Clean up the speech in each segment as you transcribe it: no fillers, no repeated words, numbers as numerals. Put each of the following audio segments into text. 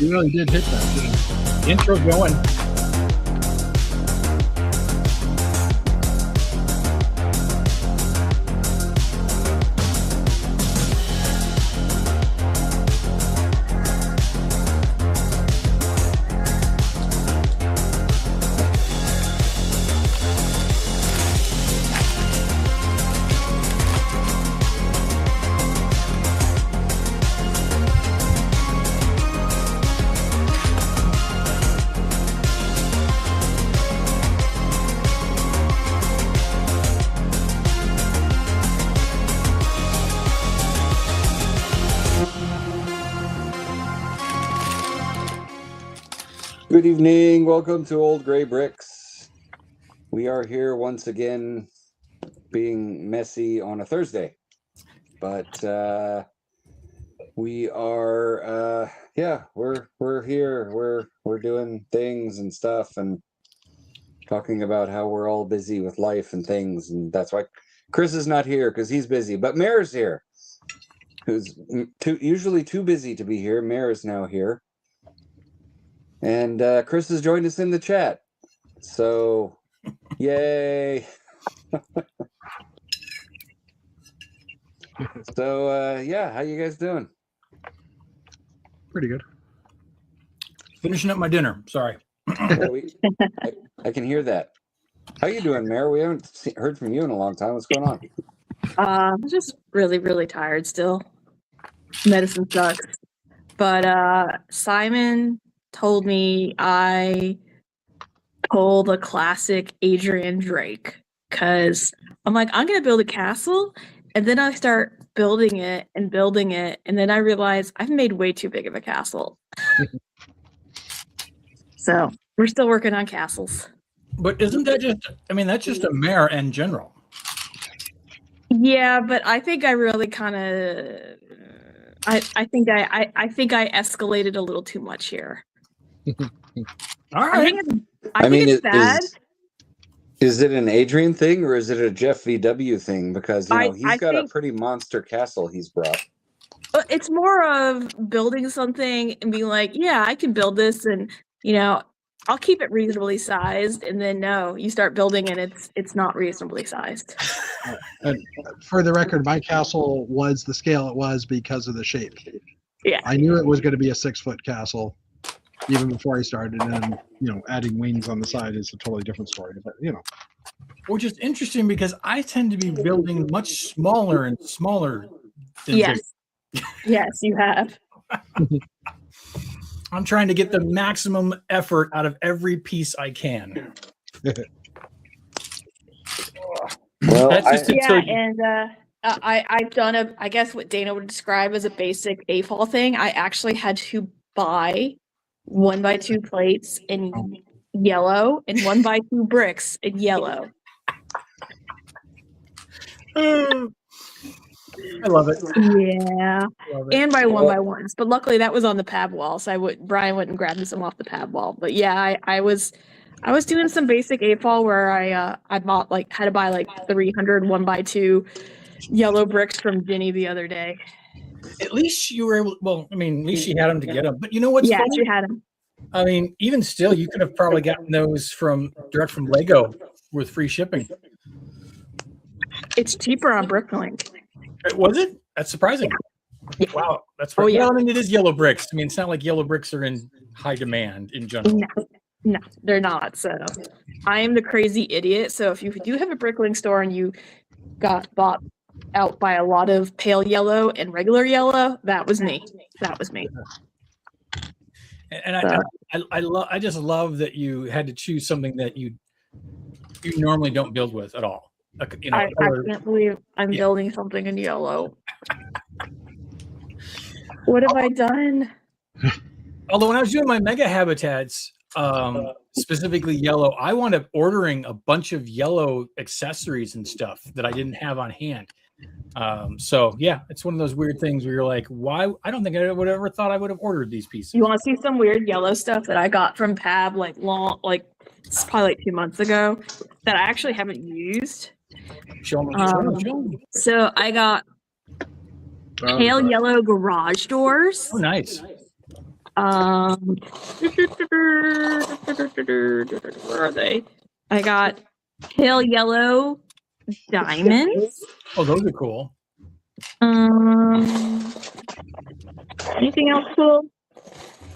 You really did hit that. Intro going. Good evening. Welcome to Old Gray Bricks. We are here once again being messy on a Thursday. But we are we're here. We're doing things and stuff and talking about how we're all busy with life and things, and that's why Chris is not here because he's busy. But Mayor's here, who's usually too busy to be here. Mayor is now here. And Chris has joined us in the chat. So, yay. So, how you guys doing? Pretty good. Finishing up my dinner. Sorry. I can hear that. How you doing, Mayor? We haven't heard from you in a long time. What's going on? I'm just really, really tired still. Medicine sucks. But Simon told me I pulled a classic Adrian Drake because I'm like, I'm going to build a castle. And then I start building it. And then I realize I've made way too big of a castle. So we're still working on castles. But isn't that that's just a mayor in general. Yeah, but I think I really kind of, I think I escalated a little too much here. All right. I think it's bad. Is it an Adrian thing or is it a Jeff VW thing? Because he's got a pretty monster castle he's brought. It's more of building something and being like, yeah, I can build this, and I'll keep it reasonably sized. And then no, you start building and it's not reasonably sized. And for the record, my castle was the scale it was because of the shape. Yeah, I knew it was going to be a 6-foot castle even before I started, and adding wings on the side is a totally different story. But Which is interesting because I tend to be building much smaller and smaller. Yes, yes, you have. I'm trying to get the maximum effort out of every piece I can. Well, I've done I guess what Dana would describe as a basic AFOL thing. I actually had to buy 1x2 plates in yellow and 1x2 bricks in yellow. I love it. Yeah, and by 1x1s. But luckily that was on the pad wall, so Brian wouldn't grab some off the pad wall. But yeah, I was doing some basic AFOL where I bought had to buy 300 1x2 yellow bricks from Ginny the other day. At least you were able. Well, at least she had them to get them. But you know what's funny? Yeah, she had them. Even still, you could have probably gotten those direct from Lego with free shipping. It's cheaper on Bricklink. Was it? That's surprising. Yeah. Wow, that's right. Oh, yeah. Well, it is yellow bricks. It's not like yellow bricks are in high demand in general. No, they're not. So I am the crazy idiot. So if you do have a Bricklink store and you got bought out by a lot of pale yellow and regular yellow, that was me. And I just love that you had to choose something that you normally don't build with at all. I can't believe I'm building something in yellow. What have I done? Although when I was doing my mega habitats, specifically yellow, I wound up ordering a bunch of yellow accessories and stuff that I didn't have on hand. So yeah, it's one of those weird things where you're like, why? I don't think I would have ever thought I would have ordered these pieces. You want to see some weird yellow stuff that I got from Pab it's probably 2 months ago that I actually haven't used? Show me. So I got pale yellow garage doors. Oh, nice. Where are they? I got pale yellow diamonds. Oh, those are cool. Anything else cool?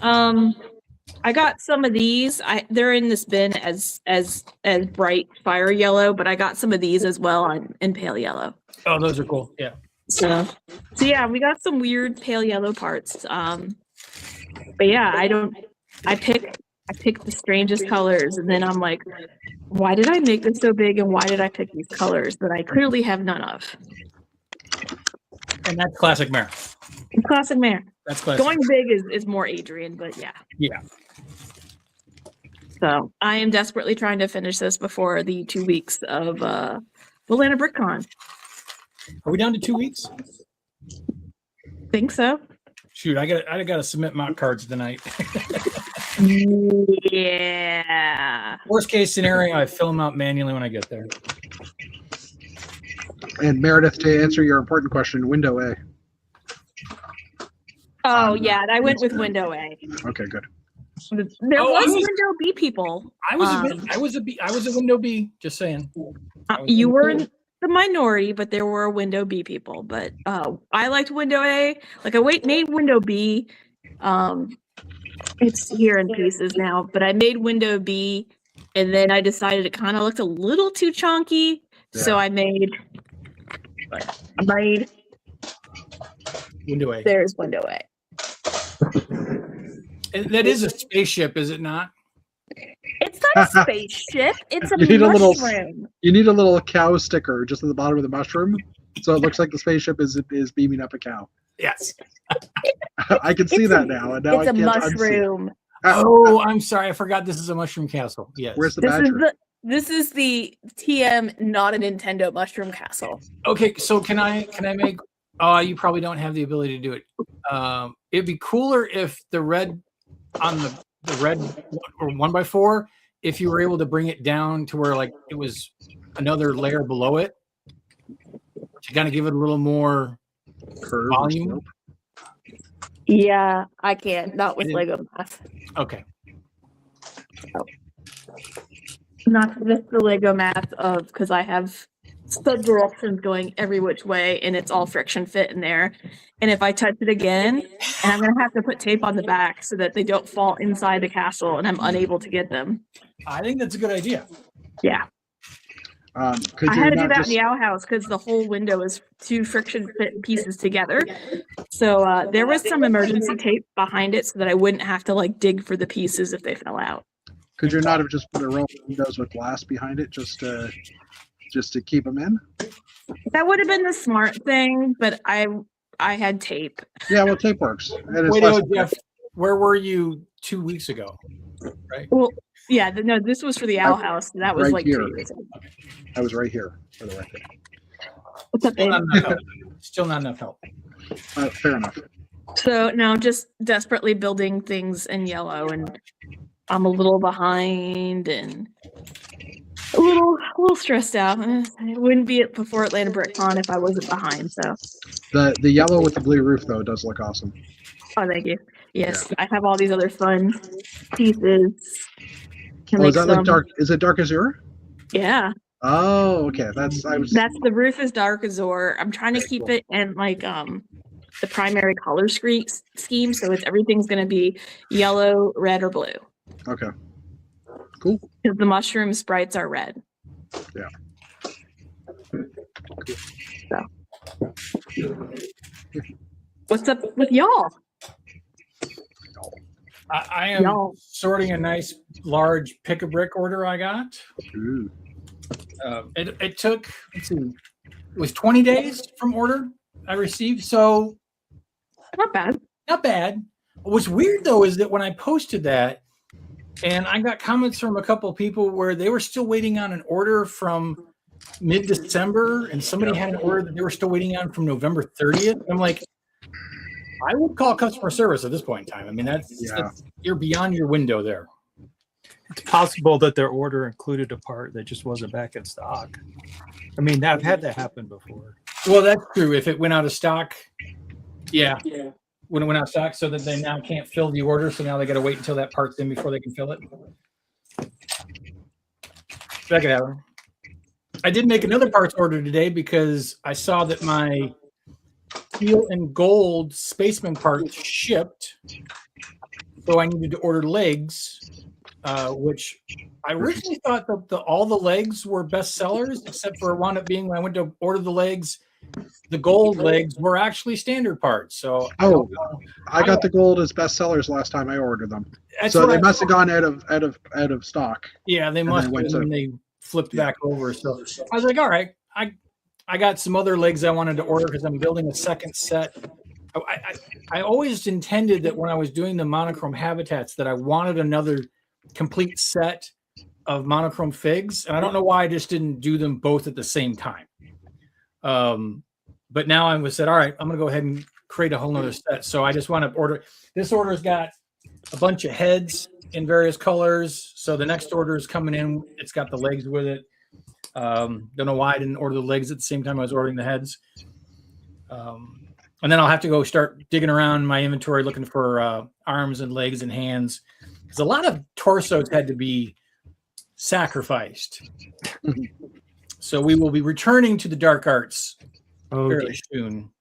I got some of these. They're in this bin as bright fire yellow, but I got some of these as well in pale yellow. Oh, those are cool. Yeah. So yeah, we got some weird pale yellow parts. But yeah, I pick the strangest colors, and then I'm like, why did I make this so big, and why did I pick these colors that I clearly have none of? And that's classic Mare. Classic Mare. That's classic. Going big is more Adrian, but yeah. Yeah. So I am desperately trying to finish this before the 2 weeks of Atlanta BrickCon. Are we down to 2 weeks? Think so. Shoot, I gotta submit mock cards tonight. Yeah. Worst case scenario, I fill them out manually when I get there. And Meredith, to answer your important question, window A. Oh yeah, I went with window A. Okay, good. There was window B people. I was a window B. Just saying. You were in the minority, but there were window B people. But I liked window A. Like I made window B. It's here in pieces now, but I made window B, and then I decided it kind of looked a little too chunky, so I made window A. There's window A. That is a spaceship, is it not? It's not a spaceship. It's a You need a little- mushroom. You need a little cow sticker just at the bottom of the mushroom, so it looks like the spaceship is beaming up a cow. Yes. I can see that now, and now It's I a can't unsee it. mushroom. Oh, I'm sorry. I forgot this is a mushroom castle. Yes. Where's the This is badger? the TM, not a Nintendo mushroom castle. Okay, so can I make? Oh, you probably don't have the ability to do it. It'd be cooler if the red on the red or 1x4, if you were able to bring it down to where like it was another layer below it to kind of give it a little more Curve or volume. slope? Yeah, I can't. Not with It- Lego math. Okay. Not just the Lego math of because I have stud directions going every which way, and it's all friction fit in there. And if I touch it again, and I'm gonna have to put tape on the back so that they don't fall inside the castle, and I'm unable to get them. I think that's a good idea. Yeah, Could I you had to do not that just, in the outhouse because the whole window is two friction fit pieces together. So there was some emergency tape behind it so that I wouldn't have to like dig for the pieces if they fell out. could you not have just put a row of windows with glass behind it just to keep them in? That would have been the smart thing, but I had tape. Yeah, well, tape works. And it's Wait, less- Jeff, where were you 2 weeks ago? Right. Well, yeah, no, this was for the owl house. That was right like here. 2 years ago. I was right here for the record. What's up, Still babe? not enough help. Still not enough help. Fair enough. So now I'm just desperately building things in yellow, and I'm a little behind and a little stressed out. It wouldn't be before Atlanta BrickCon if I wasn't behind. So, The yellow with the blue roof though does look awesome. oh, thank you. Yes, I have all these other fun pieces. Can Oh, make is that some. like dark? Is it dark azure? Yeah, Oh, okay. that's the roof is dark azure. I'm trying to keep it in like the primary color scheme, so it's everything's going to be yellow, red, or blue. Okay. Cool. Because the mushroom sprites are red. Yeah. So. What's up with y'all? I am Y'all. sorting a nice large pick a brick order I got. Ooh. It took, let's see, it was 20 days from order I received. So Not bad. not bad. What's weird though is that when I posted that, and I got comments from a couple of people where they were still waiting on an order from mid-December, and somebody had an order that they were still waiting on from November 30th. I'm like, I would call customer service at this point in time. I mean, that's you're beyond your window there. It's possible that their order included a part that just wasn't back in stock. I mean, I've had that happen before. Well, that's true. If it went out of stock, yeah. when it went out of stock, so that they now can't fill the order. So now they got to wait until that part's in before they can fill it. Check it out. I did make another parts order today because I saw that my steel and gold spaceman parts shipped. So I needed to order legs, which I originally thought that all the legs were best sellers, except for it wound up being when I went to order the legs, the gold legs were actually standard parts. So I got the gold as best sellers last time I ordered them. that's So what they I must have thought. gone out of stock. Yeah, they and must then have, went and then they flipped back over. So I was like, all right, I got some other legs I wanted to order because I'm building a second set. I always intended that when I was doing the monochrome habitats that I wanted another complete set of monochrome figs, and I don't know why I just didn't do them both at the same time. But now I was said, all right, I'm gonna go ahead and create a whole nother set. So I just want to order. This order's got a bunch of heads in various colors. So the next order is coming in. It's got the legs with it. Don't know why I didn't order the legs at the same time I was ordering the heads. And then I'll have to go start digging around my inventory looking for arms and legs and hands, because a lot of torsos had to be sacrificed. So we will be returning to the dark arts fairly soon,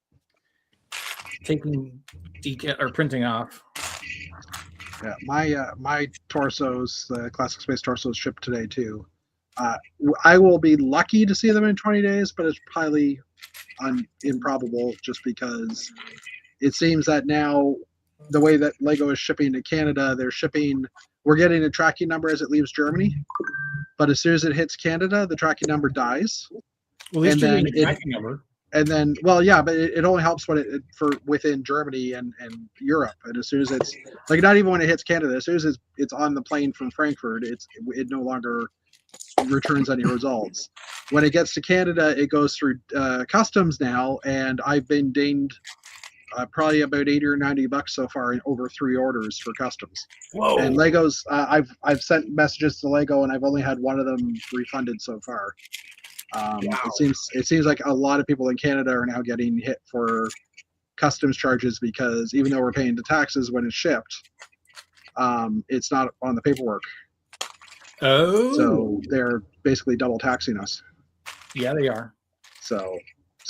taking decal or printing off. Yeah, my torsos, the classic space torsos, shipped today too. I will be lucky to see them in 20 days, but it's highly improbable, just because it seems that now the way that Lego is shipping to Canada, we're getting a tracking number as it leaves Germany, but as soon as it hits Canada, the tracking number dies. Well, at least And you're then getting a tracking number. And then, well, yeah, but it only helps when for within Germany and Europe. And as soon as it's like, not even when it hits Canada, as soon as it's on the plane from Frankfurt, it no longer returns any results. When it gets to Canada, it goes through customs now, and I've been dinged probably about $80 or $90 so far in over 3 orders for customs. Whoa! And Legos, I've sent messages to Lego, and I've only had one of them refunded so far. Wow. It seems like a lot of people in Canada are now getting hit for customs charges, because even though we're paying the taxes when it's shipped, it's not on the paperwork. Oh, So they're basically double taxing us. yeah, they are. So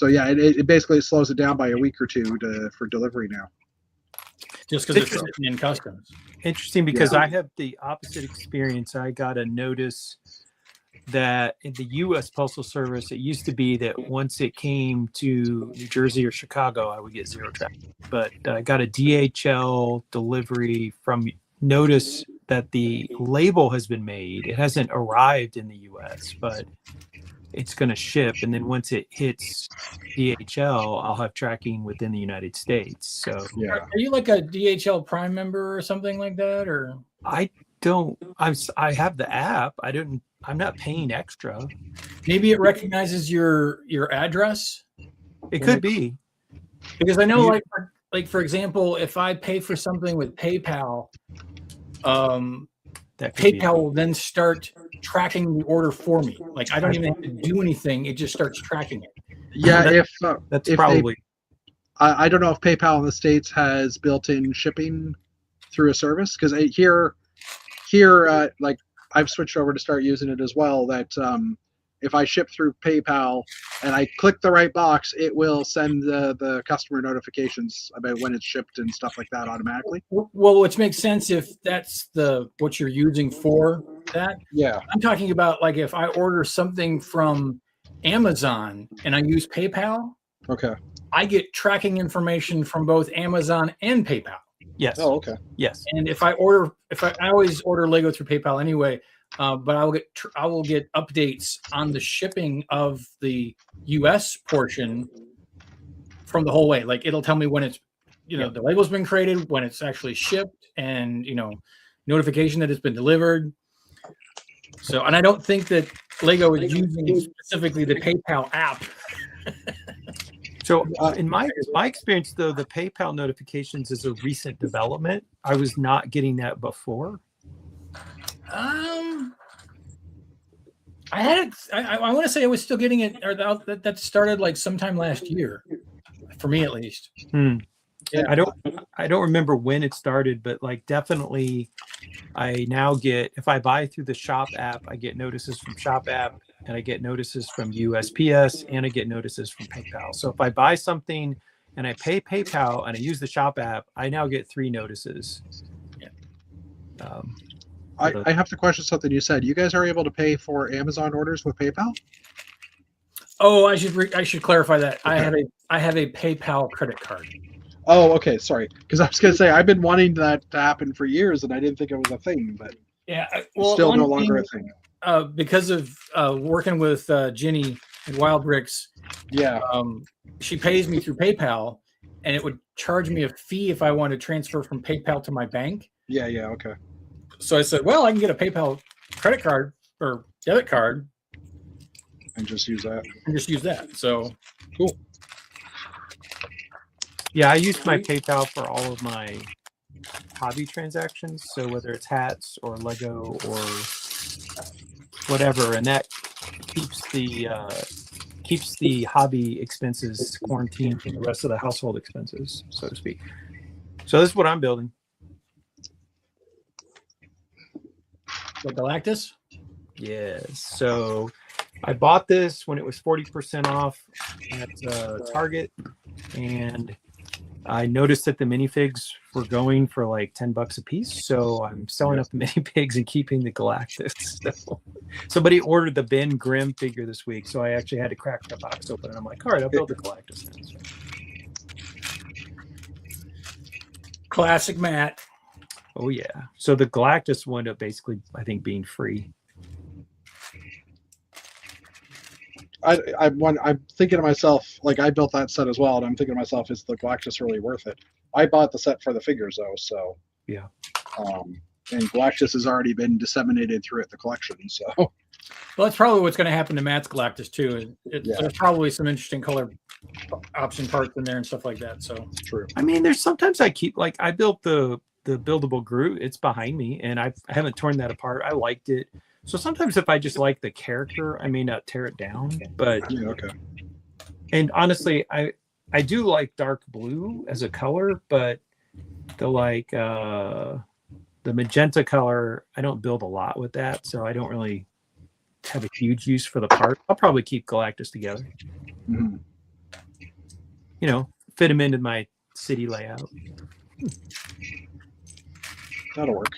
yeah, it basically slows it down by a week or two for delivery now. Just because it's sitting in customs. Interesting, because Yeah. I have the opposite experience. I got a notice that in the U.S. Postal Service, it used to be that once it came to New Jersey or Chicago, I would get zero tracking. But I got a DHL delivery from notice that the label has been made. It hasn't arrived in the U.S., but it's going to ship. And then once it hits DHL, I'll have tracking within the United States. So Yeah. Are you like a DHL Prime member or something like that, or? I have the app. I'm not paying extra. Maybe it recognizes your address, It could be. because I know, like for example, if I pay for something with PayPal, That could be. PayPal will then start tracking the order for me. Like I don't even have to do anything; it just starts tracking it. Yeah, That's if probably. I don't know if PayPal in the States has built-in shipping through a service, because here, like I've switched over to start using it as well. That if I ship through PayPal and I click the right box, it will send the customer notifications about when it's shipped and stuff like that automatically. Well, which makes sense if that's what you're using for that. Yeah. I'm talking about like if I order something from Amazon and I use PayPal, Okay. I get tracking information from both Amazon and PayPal. Yes. Oh, okay. Yes. And I always order Lego through PayPal anyway, but I will get updates on the shipping of the US portion from the whole way. Like it'll tell me when it's, the label's been created, when it's actually shipped, and notification that it's been delivered. So, and I don't think that Lego is using specifically the PayPal app. So in my experience, though, the PayPal notifications is a recent development. I was not getting that before. I had it. I want to say I was still getting it, or that started like sometime last year, for me at least. Yeah. I don't remember when it started, but like definitely I now get, if I buy through the Shop app, I get notices from Shop app, and I get notices from USPS, and I get notices from PayPal. So if I buy something and I pay PayPal and I use the Shop app, I now get 3 notices. Yeah. I have to question something you said. You guys are able to pay for Amazon orders with PayPal? Oh, I should clarify that. I have a PayPal credit card. Oh, okay. Sorry, because I was going to say I've been wanting that to happen for years, and I didn't think it was a thing, but Yeah. it's still no longer a thing. Because of working with Ginny and Wild Bricks, Yeah. she pays me through PayPal, and it would charge me a fee if I wanted to transfer from PayPal to my bank. Yeah. Yeah. Okay. So I said, well, I can get a PayPal credit card or debit card And just use that. and just use that. So Cool. Yeah, I use my PayPal for all of my hobby transactions. So whether it's hats or Lego or whatever, and that keeps the hobby expenses quarantined from the rest of the household expenses, so to speak. So this is what I'm building. the Galactus. Yes. So I bought this when it was 40% off at Target, and I noticed that the minifigs were going for like $10 a piece. So I'm selling up the minifigs and keeping the Galactus. So somebody ordered the Ben Grimm figure this week, so I actually had to crack the box open, and I'm like, all right, I'll build the Galactus then. So. Classic Matt. Oh yeah. So the Galactus wound up basically, I think, being free. I'm thinking to myself, like I built that set as well, and I'm thinking to myself, is the Galactus really worth it? I bought the set for the figures though, so Yeah. And Galactus has already been disseminated throughout the collection, so Well, that's probably what's going to happen to Matt's Galactus too. There's probably some interesting color option parts in there and stuff like that. So true. I mean, there's sometimes I keep, like, I built the buildable Groot. It's behind me, and I haven't torn that apart. I liked it. So sometimes if I just like the character, I may not tear it down. But Yeah, okay. and honestly, I do like dark blue as a color, but the magenta color, I don't build a lot with that, so I don't really have a huge use for the part. I'll probably keep Galactus together. Mhm. You know, fit him into my city layout. That'll work.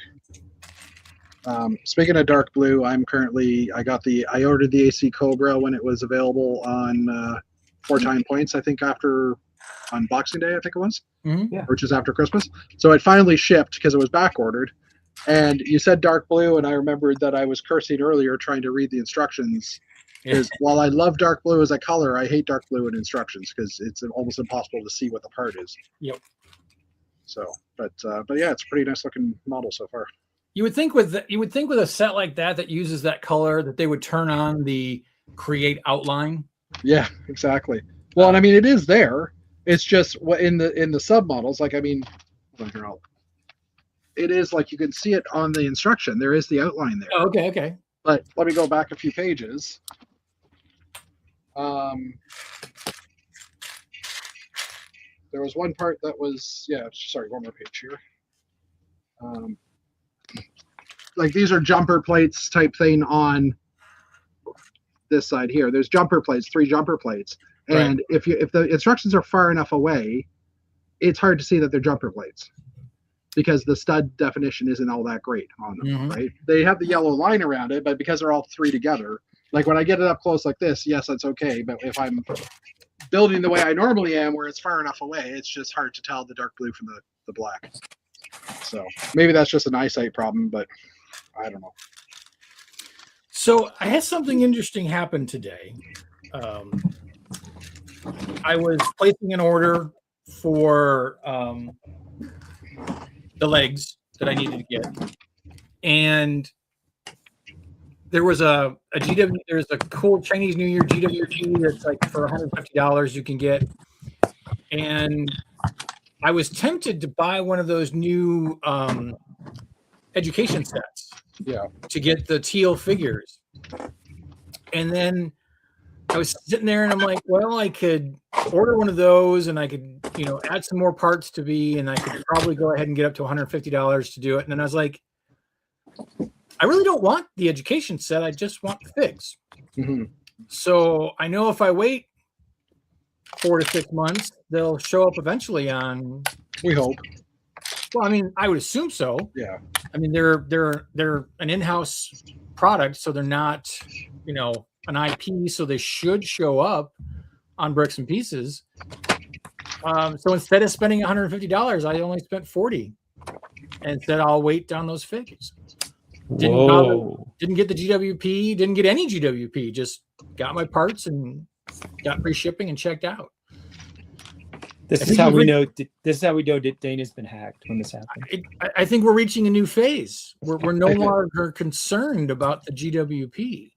Speaking of dark blue, I ordered the AC Cobra when it was available on 4 points, I think on Boxing Day, I think it was, Yeah. or just after Christmas. So it finally shipped because it was back ordered. And you said dark blue, and I remembered that I was cursing earlier trying to read the instructions. Because while I love dark blue as a color, I hate dark blue in instructions because it's almost impossible to see what the part is. Yep. So, but yeah, it's a pretty nice looking model so far. You would think with a set like that uses that color that they would turn on the create outline. Yeah, exactly. Well, and I mean it is there. It's just what in the sub models. Like I mean, it is like you can see it on the instruction. There is the outline there. Oh, okay. But let me go back a few pages. There was one part that was one more page here. Like these are jumper plates type thing on this side here. There's jumper plates, 3 jumper plates, and if the instructions are far enough away, it's hard to see that they're jumper plates because the stud definition isn't all that great on them, right? They have the yellow line around it, but because they're all 3 together, like when I get it up close like this, yes, that's okay. But if I'm building the way I normally am, where it's far enough away, it's just hard to tell the dark blue from the black. So maybe that's just an eyesight problem, but I don't know. So I had something interesting happen today. I was placing an order for the legs that I needed to get, and there was a GW. There's a cool Chinese New Year GWG that's like for $150 you can get, and I was tempted to buy one of those new education sets. Yeah. To get the teal figures. And then I was sitting there and I'm like, well, I could order one of those, and I could, add some more parts to be, and I could probably go ahead and get up to $150 to do it. And then I was like, I really don't want the education set. I just want the figs. Mm-hmm. So I know if I wait 4 to 6 months, they'll show up eventually on. We hope. Well, I mean, I would assume so. Yeah. I mean, they're an in-house product, so they're not, an IP, so they should show up on Bricks and Pieces. So instead of spending $150, I only spent $40, and said I'll wait down those figs. Didn't get the GWP, didn't get any GWP, just got my parts and got free shipping and checked out. This is how we know. This is how we know that Dana's been hacked when this happened. I think we're reaching a new phase. We're no longer concerned about the GWP.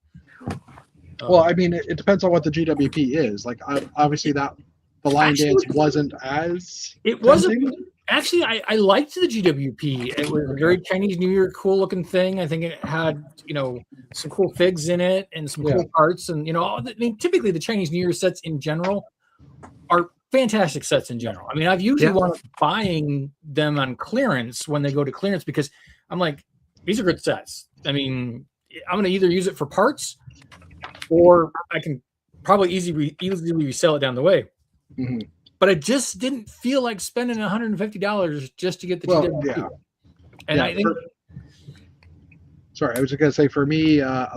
Well, I mean, it depends on what the GWP is. Like, obviously, the line dance wasn't as. It wasn't. Actually, I liked the GWP. It was a very Chinese New Year cool looking thing. I think it had, some cool figs in it and some cool parts. And, typically the Chinese New Year sets in general are fantastic sets in general. I mean, I've usually wound up buying them on clearance when they go to clearance because I'm like, these are good sets. I mean, I'm going to either use it for parts or I can probably easily resell it down the way. Mm-hmm. But I just didn't feel like spending $150 just to get the GWP. Yeah. And I think. Sorry, I was just gonna say for me, I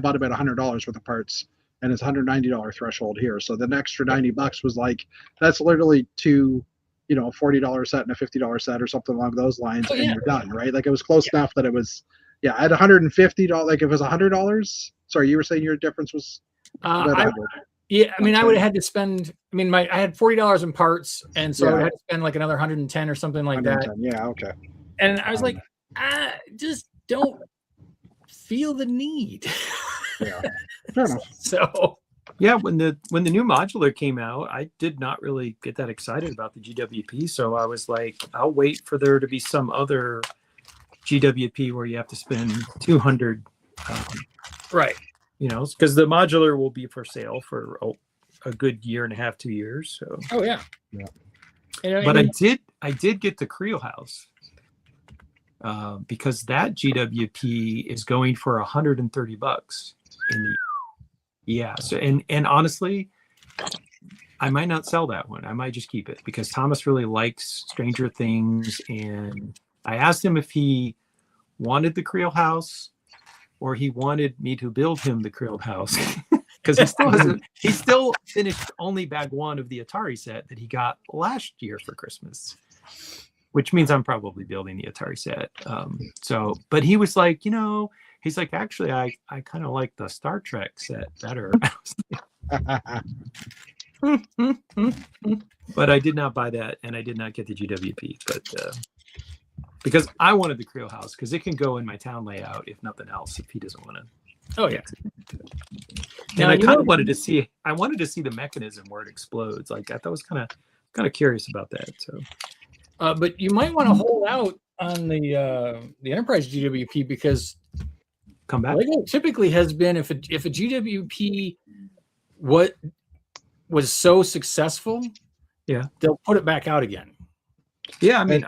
bought about $100 worth of parts, and it's $190 threshold here. So the extra $90 was like that's literally two, $40 set and a $50 set or something along those lines, and you're done, right? Like it was close enough that it was. Yeah, I had $150. Like if it was $100. Sorry, you were saying your difference was. Yeah, I mean, I would have had to spend. I mean, I had $40 in parts, and so I would have to spend like another 110 or something like that. Yeah, okay. And I was like, I just don't feel the need. Yeah, fair enough. So yeah, when the new modular came out, I did not really get that excited about the GWP. So I was like, I'll wait for there to be some other GWP where you have to spend $200. Right. Because the modular will be for sale for a good year and a half, 2 years. So. Oh yeah. But I did get the Creel House because that GWP is going for $130 So and honestly, I might not sell that one. I might just keep it because Thomas really likes Stranger Things, and I asked him if he wanted the Creel House. Or he wanted me to build him the Creel House because he still finished only bag one of the Atari set that he got last year for Christmas, which means I'm probably building the Atari set. But he was like, he's like, actually, I kind of like the Star Trek set better. But I did not buy that, and I did not get the GWP, but. Because I wanted the Creel House because it can go in my town layout if nothing else. If he doesn't want to, oh yeah. And I kind of wanted to see. I wanted to see the mechanism where it explodes. Like I thought, was kind of curious about that. So, but you might want to hold out on the Enterprise GWP because come back. Lego typically has been if a GWP was so successful, they'll put it back out again. Yeah, I mean,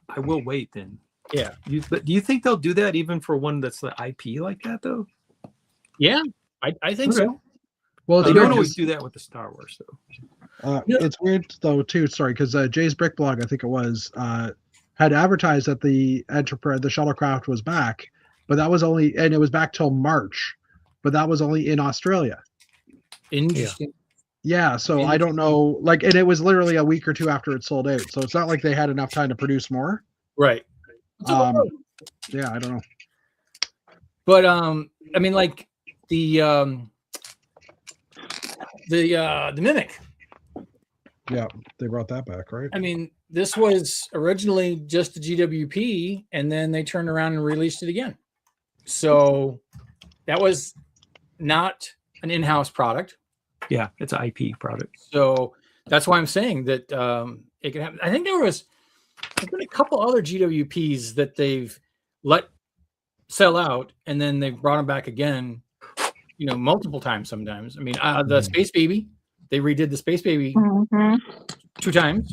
I will wait then. Yeah. But do you think they'll do that even for one that's the IP like that, though? Yeah, I think so. Well, they don't always do that with the Star Wars, though. It's weird, though, too. Sorry, because Jay's Brick Blog, I think it was, had advertised that the Enterprise, the shuttlecraft was back, but that was only, and it was back till March, but that was only in Australia. Interesting. Yeah, so I don't know, and it was literally a week or two after it sold out, so it's not like they had enough time to produce more. Right. Yeah, I don't know. But I mean, like the Mimic. Yeah, they brought that back, right? I mean, this was originally just a GWP, and then they turned around and released it again. So that was not an in-house product. Yeah, it's an IP product. So that's why I'm saying that it can happen. I think there's been a couple other GWPs that they've let sell out, and then they've brought them back again, multiple times sometimes. I mean, the Space Baby They redid the Space Baby Mm-hmm. 2 times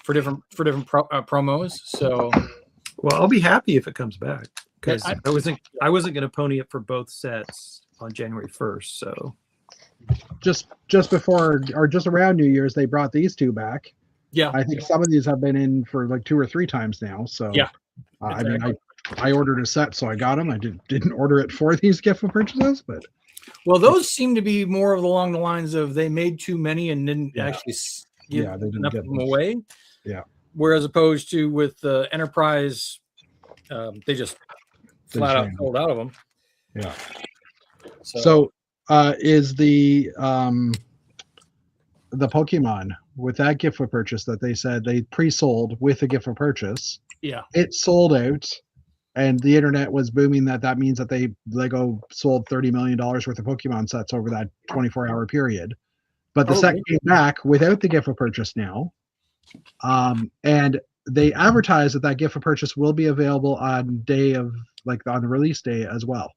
for different promos. So Well, I'll be happy if it comes back because I- I wasn't going to pony up for both sets on January 1st. So Just before or just around New Year's, they brought these 2 back. yeah, I think some of these have been in for like 2 or 3 times now. So Yeah, I mean, I ordered a set, so I got them. I didn't order it for these gift of purchases, but well, those seem to be more along the lines of they made too many and didn't Yeah. actually give Yeah, they didn't enough get of them them. away. Yeah. Whereas opposed to with the Enterprise, they just They flat out changed. sold out of them. yeah. So, So is the Pokemon with that gift for purchase that they said they pre-sold with the gift for purchase, yeah, it sold out, and the internet was booming that means that Lego sold $30 million worth of Pokemon sets over that 24-hour period. But the Oh, set really? came back without the gift for purchase now, and they advertise that gift for purchase will be available on the release day as well.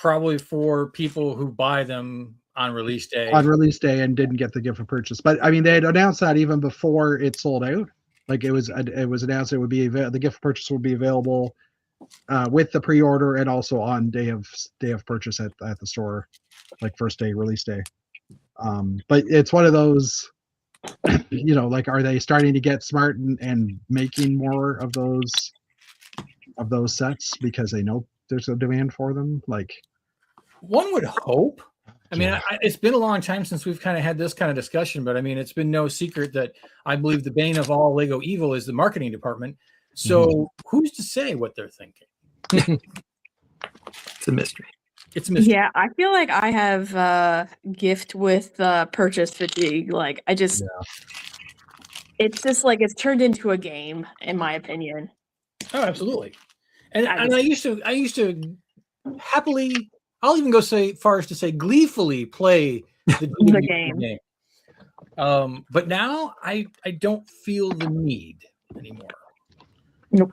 probably for people who buy them on release day. On release day and didn't get the gift of purchase. But I mean, they had announced that even before it sold out. Like it was announced it would be the gift of purchase would be available with the pre-order and also on day of purchase at the store, like first day release day. But it's one of those, like, are they starting to get smart and making more of those sets because they know there's a demand for them? Like, One would hope. I mean, Yeah. it's been a long time since we've kind of had this kind of discussion, but I mean, it's been no secret that I believe the bane of all Lego evil is the marketing department. So who's to say what they're thinking? it's a mystery. It's a mystery. Yeah, I feel like I have gift with purchase fatigue. Like it's just like it's turned into a game, in my opinion. Oh, absolutely. And I I used to happily, I'll even go far as to say gleefully play the game. But now I don't feel the need anymore. Nope.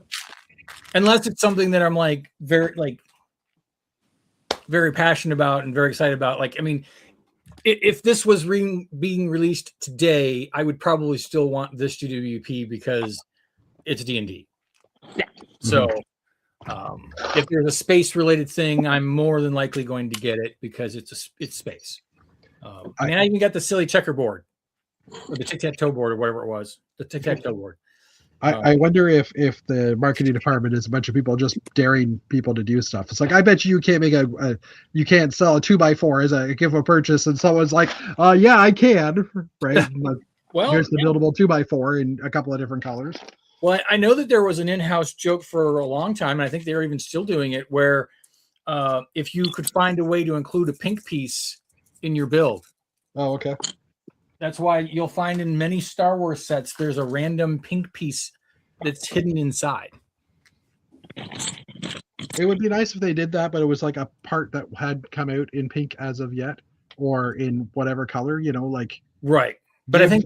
Unless it's something that I'm like very passionate about and very excited about. Like, I mean, if this was being released today, I would probably still want this GWP because it's D&D. Yeah. So if there's a space related thing, I'm more than likely going to get it because it's space. I mean, I even got the silly checkerboard or the tic-tac-toe board or whatever it was, the tic-tac-toe board. I wonder if the marketing department is a bunch of people just daring people to do stuff. It's like, I bet you can't you can't sell a 2x4 as a gift of purchase, and someone's like, yeah, I can, right? Well, here's the buildable 2x4 in a couple of different colors. Well, I know that there was an in-house joke for a long time, and I think they're even still doing it, where if you could find a way to include a pink piece in your build. Oh, okay. That's why you'll find in many Star Wars sets, there's a random pink piece that's hidden inside. It would be nice if they did that, but it was like a part that had come out in pink as of yet, or in whatever color, like. Right. But I think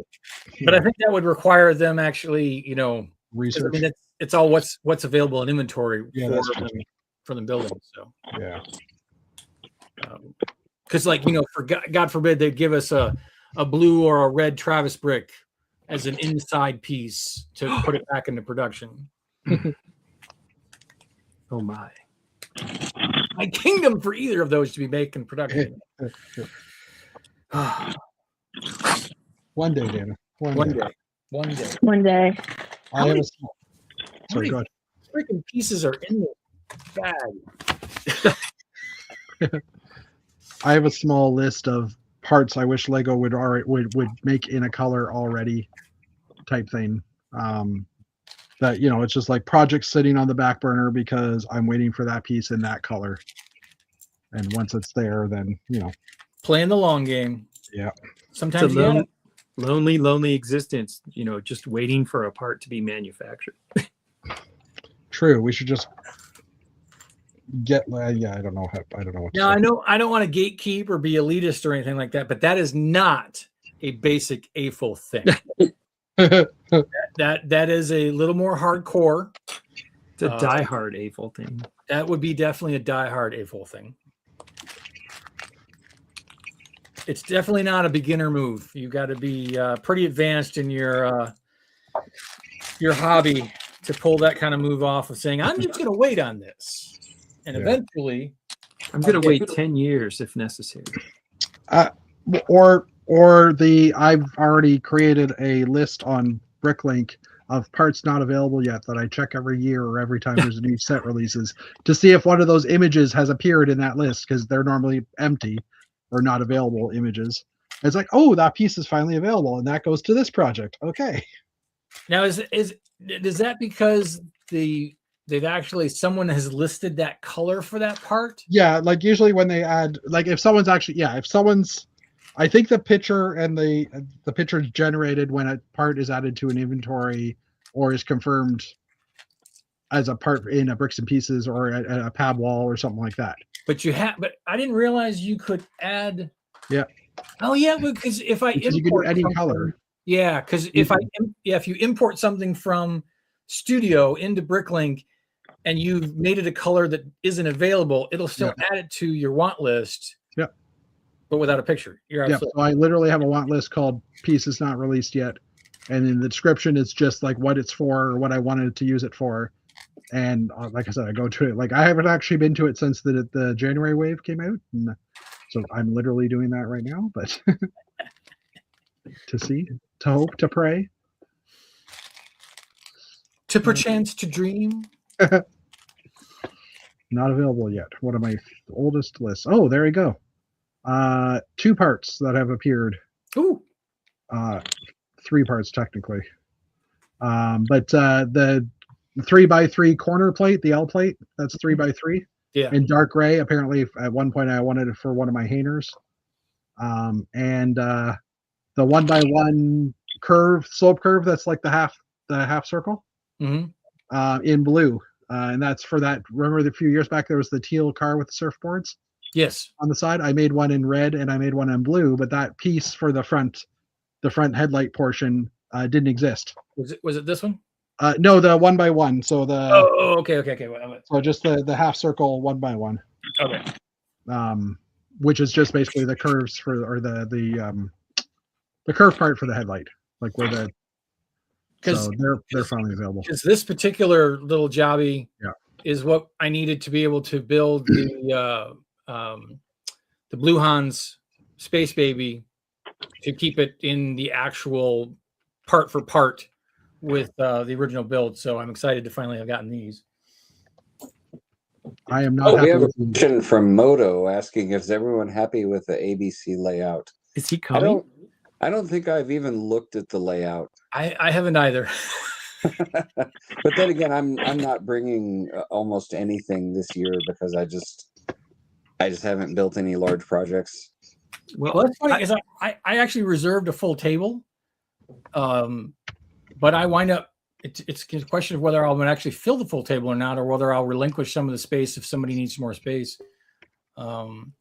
that would require them actually, research. I mean, it's all what's available in inventory for them building. So yeah. Because for God forbid they'd give us a blue or a red Travis brick as an inside piece to put it back into production. Oh my kingdom for either of those to be making production. One day, Dana. One day. I have a small. Sorry, go ahead. Freaking pieces are in the bag. I have a small list of parts I wish Lego would make in a color already, type thing. That it's just like projects sitting on the back burner because I'm waiting for that piece in that color. And once it's there, then playing the long game. Yeah. it's Sometimes a lonely existence, just waiting for a part to be manufactured. True. We should just get. I don't know. I don't know what. Now I know I don't want to gatekeep or be elitist or anything like that, but that is not a basic AFOL thing. that is a little more hardcore. It's a diehard AFOL thing. That would be definitely a diehard AFOL thing. it's definitely not a beginner move. You got to be pretty advanced in your hobby to pull that kind of move off of saying, I'm just going to wait on this. And Yeah. eventually, I'm going to Okay. wait 10 years if necessary. Or I've already created a list on Bricklink of parts not available yet that I check every year or every time there's a new set releases to see if one of those images has appeared in that list, because they're normally empty or not available images. It's like, oh, that piece is finally available, and that goes to this project. Okay. now is that because they've actually someone has listed that color for that part? Yeah, like usually when they add, like if someone's I think the picture and the picture is generated when a part is added to an inventory or is confirmed as a part in a bricks and pieces or a pab wall or something like that. But I didn't realize you could add. Yeah. Oh yeah, because if I Because you can do import any something- color. Yeah, because if you import something from Studio into Bricklink and you've made it a color that isn't available, it'll still add it to your want list. Yeah. But without a picture. You're Yeah. absolutely So I literally have a want list called pieces not released yet. And in the description, it's just like what it's for or what I wanted to use it for. And like I said, I go to it. Like I haven't actually been to it since the January wave came out. And so I'm literally doing that right now, but to see, to hope, to pray. to perchance to dream. Not available yet. One of my oldest lists. Oh, there we go. 2 parts that have appeared. Ooh. 3 parts technically. But the 3x3 corner plate, the L plate, that's 3x3. Yeah. In dark gray. Apparently, at one point, I wanted it for one of my hangers. And the 1x1 slope curve, that's like the half circle. Mm-hmm. In blue. And that's for that. Remember a few years back, there was the teal car with the surfboards Yes. on the side. I made one in red and I made one in blue, but that piece for the front headlight portion didn't exist. Was it this one? No, the 1x1. So Okay. so just the half circle 1x1. Okay. Which is just basically the curves for the curve part for the headlight, like where the. So they're finally available. Because this particular little jobby is what I needed to be able to build the Blue Hans Space Baby to keep it in the actual part for part with the original build. So I'm excited to finally have gotten these. I am not. We have a with you. question from Moto asking, is everyone happy with the ABC layout? Is he coming? I don't think I've even looked at the layout. I haven't either. But then again, I'm not bringing almost anything this year because I just haven't built any large projects. Well, that's funny. I actually reserved a full table, but I wind up. It's a question of whether I'll actually fill the full table or not, or whether I'll relinquish some of the space if somebody needs more space. And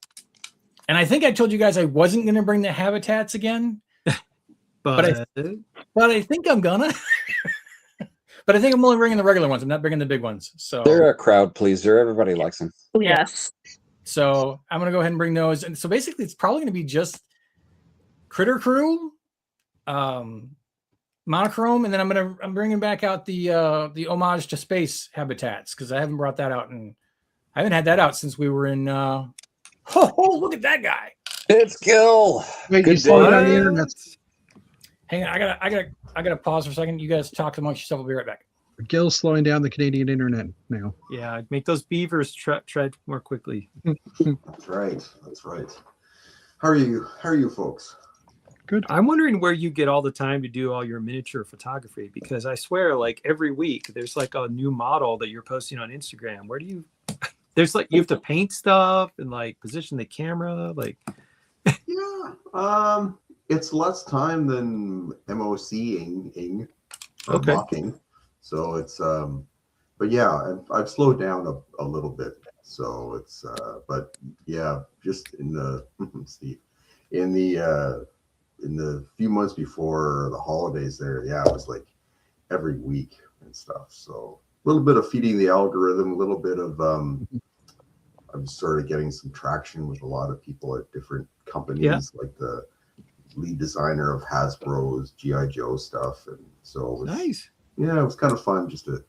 I think I told you guys I wasn't going to bring the habitats again, but I think I'm gonna. But I think I'm only bringing the regular ones. I'm not bringing the big ones. So They're a crowd pleaser. Everybody likes them. Yes. So I'm gonna go ahead and bring those. And so basically, it's probably gonna be just Critter Crew, monochrome, and then I'm bringing back out the homage to space habitats because I haven't brought that out, and I haven't had that out since we were in. Oh, look at that guy! It's Gil. Wait, Good you saw it day. on the internet. Hang on, I gotta pause for a second. You guys talk amongst yourself. I'll be right back. Gil's slowing down the Canadian internet now. Yeah, make those beavers tread more quickly. That's right. That's right. How are you? How are you folks? Good. I'm wondering where you get all the time to do all your miniature photography, because I swear, like every week, there's like a new model that you're posting on Instagram. Where do you? There's like you have to paint stuff and like position the camera, like. Yeah. It's less time than MOCing or Okay. mocking. So it's but yeah, I've slowed down a little bit. So it's but yeah, just in the Steve, in the few months before the holidays there, yeah, it was like every week and stuff. So a little bit of feeding the algorithm, a little bit of I've started getting some traction with a lot of people at different companies, like the lead designer of Hasbro's GI Joe stuff, and so it was, Nice. yeah, it was kind of fun just to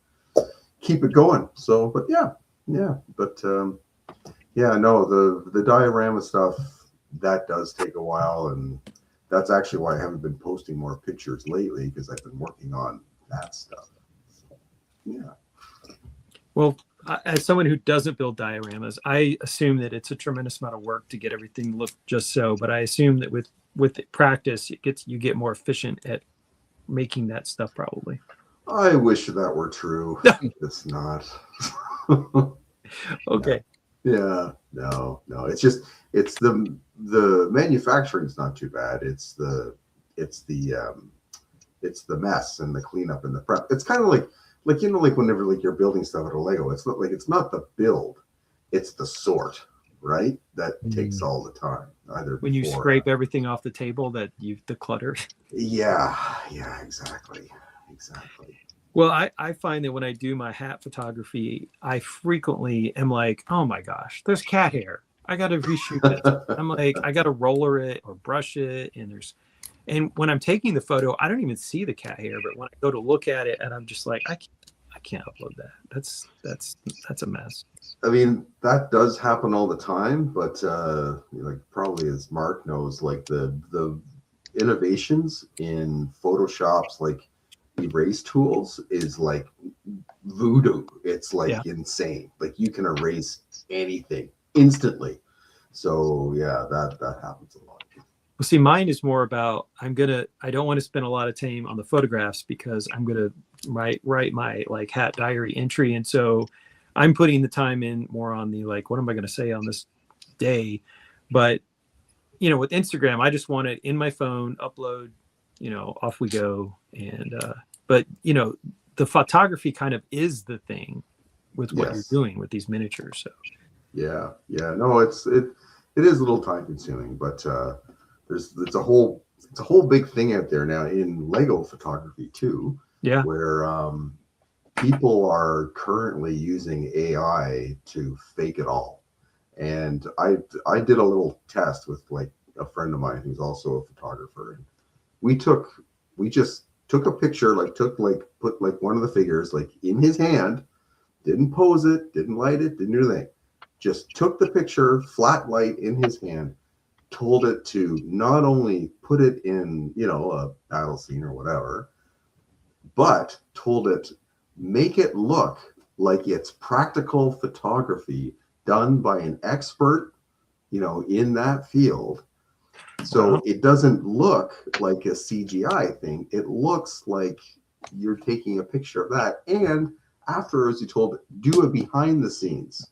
keep it going. So, but yeah, but yeah, no, the diorama stuff, that does take a while, and that's actually why I haven't been posting more pictures lately, because I've been working on that stuff. So, yeah. Well, as someone who doesn't build dioramas, I assume that it's a tremendous amount of work to get everything to look just so. But I assume that with practice, you get more efficient at making that stuff, probably. I wish that were true. It's not. Okay. Yeah, no. It's just the manufacturing's not too bad. It's the mess and the cleanup and the prep. It's kind of like whenever like you're building stuff at a Lego, it's not the build, it's the sort, right? That takes all the time. Either When you before, scrape everything off the table that you've decluttered. Yeah, exactly. Well, I find that when I do my hat photography, I frequently am like, oh my gosh, there's cat hair. I got to reshoot this. I'm like, I got to roller it or brush it. And when I'm taking the photo, I don't even see the cat hair. But when I go to look at it, and I'm just like, I can't upload that. That's a mess. I mean, that does happen all the time, but like probably as Mark knows, like the innovations in Photoshop's like erase tools is like voodoo. It's like insane. Like you can erase anything instantly. So yeah, that happens a lot. Well, see, mine is more about I don't want to spend a lot of time on the photographs because I'm gonna write my like hat diary entry, and so I'm putting the time in more on the like, what am I going to say on this day? But with Instagram, I just want it in my phone, upload, off we go. And but the photography kind of is the thing with what you're doing with these miniatures. So yeah, no, it is a little time consuming, but it's a whole big thing out there now in Lego photography too. Yeah, where people are currently using AI to fake it all. And I did a little test with like a friend of mine who's also a photographer. And we just took a picture, put one of the figures like in his hand, didn't pose it, didn't light it, didn't do anything. Just took the picture, flat light in his hand, told it to not only put it in, a battle scene or whatever, but told it, make it look like it's practical photography done by an expert, in that field. So it doesn't look like a CGI thing. It looks like you're taking a picture of that. And afterwards, you told it, do a behind the scenes.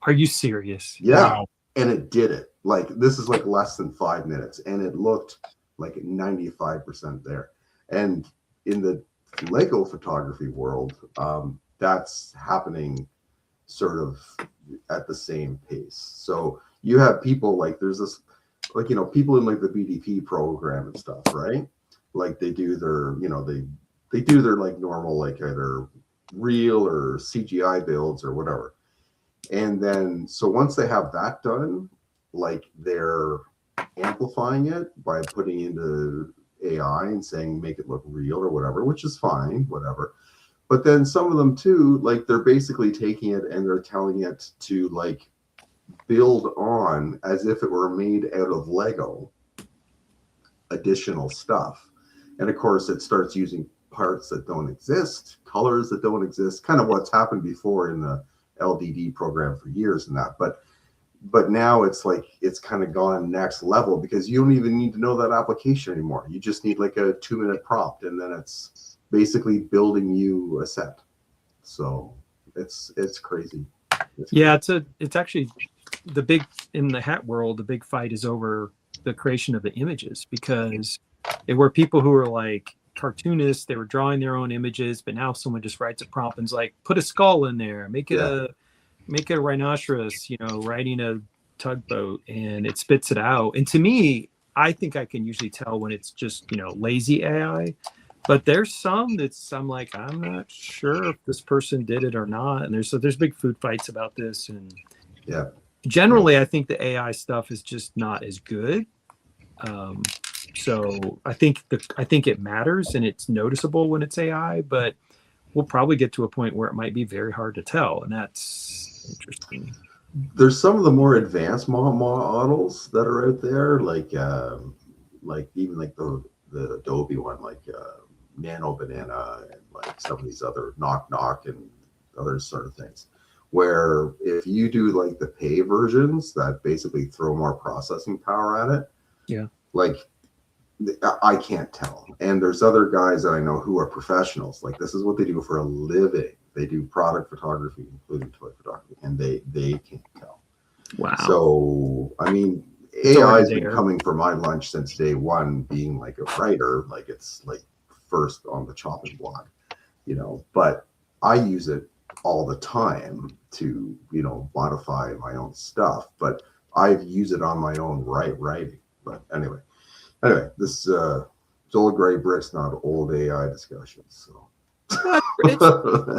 Are you serious? Yeah. Wow. And it did it. Like, this is like less than 5 minutes. And it looked like 95% there. And in the Lego photography world, that's happening sort of at the same pace. So you have people like, there's this, like, people in like the BDP program and stuff, right? Like they do their, they do their like normal, like either real or CGI builds or whatever. And then, so once they have that done, like they're amplifying it by putting into AI and saying, make it look real or whatever, which is fine, whatever. But then some of them too, like they're basically taking it and they're telling it to like build on as if it were made out of Lego additional stuff. And of course it starts using parts that don't exist, colors that don't exist, kind of what's happened before in the LDD program for years and that. But now it's like, it's kind of gone next level because you don't even need to know that application anymore. You just need like a 2-minute prompt and then it's basically building you a set. So it's crazy. Yeah, it's actually the big, in the hat world, the big fight is over the creation of the images, because there were people who were like cartoonists, they were drawing their own images, but now someone just writes a prompt and's like, put a skull in there, make it a rhinoceros, riding a tugboat, and it spits it out. And to me, I think I can usually tell when it's just, lazy AI. But there's some that's, I'm like, I'm not sure if this person did it or not. And there's big food fights about this. And yeah, generally, I think the AI stuff is just not as good. So I think it matters and it's noticeable when it's AI, but we'll probably get to a point where it might be very hard to tell, and that's interesting. There's some of the more advanced models that are out there, like even like the Adobe one, like Nano Banana, and like some of these other Knock and other sort of things, where if you do like the pay versions that basically throw more processing power at it, yeah, like I can't tell. And there's other guys that I know who are professionals. Like this is what they do for a living. They do product photography, including toy photography, and they can't tell. wow. So I mean, It's AI has already been there. coming for my lunch since day one, being like a writer, like it's like first on the chopping block, you know. But I use it all the time to, you know, modify my own stuff. But I've used it on my own writing. But anyway, this it's old gray bricks, not old AI discussions. So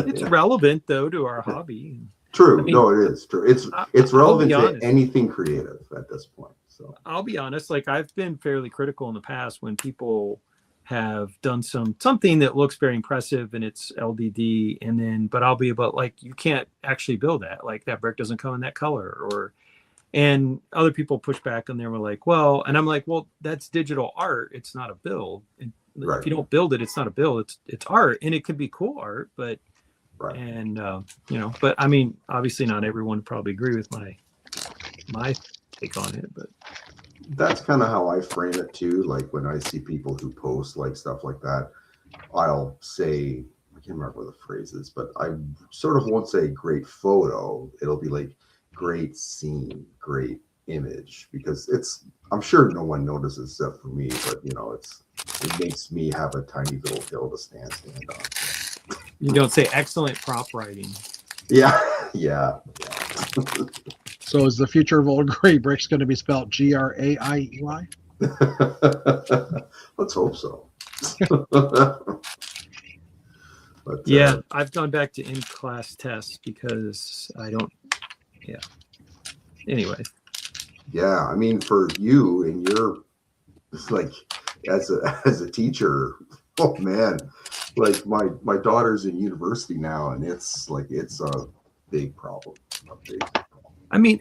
It's relevant though to our hobby. true. I mean, No, it is true. It's I'll relevant be to honest. anything creative at this point. So I'll be honest, like I've been fairly critical in the past when people have done something that looks very impressive and it's LDD, and then but I'll be about like you can't actually build that. Like that brick doesn't come in that color, and other people push back and they were like, well, and I'm like, well, that's digital art. It's not a build. And right. if you don't build it, it's not a build. It's art, and it could be cool art, but Right. and you know, but I mean, obviously not everyone would probably agree with my take on it, but That's kind of how I frame it too. Like when I see people who post like stuff like that, I'll say, I can't remember what the phrase is, but I sort of won't say great photo. It'll be like great scene, great image, because I'm sure no one notices except for me, but you know, it makes me have a tiny little hill to stand on. you don't say excellent prop writing. Yeah. So is the future of old gray bricks going to be spelled GRAIEY? Let's hope so. But, Yeah, I've gone back to in-class tests because I don't. Yeah. Anyway. Yeah, I mean, for you and your like as a teacher, oh man, like my daughter's in university now, and it's a big problem. I mean,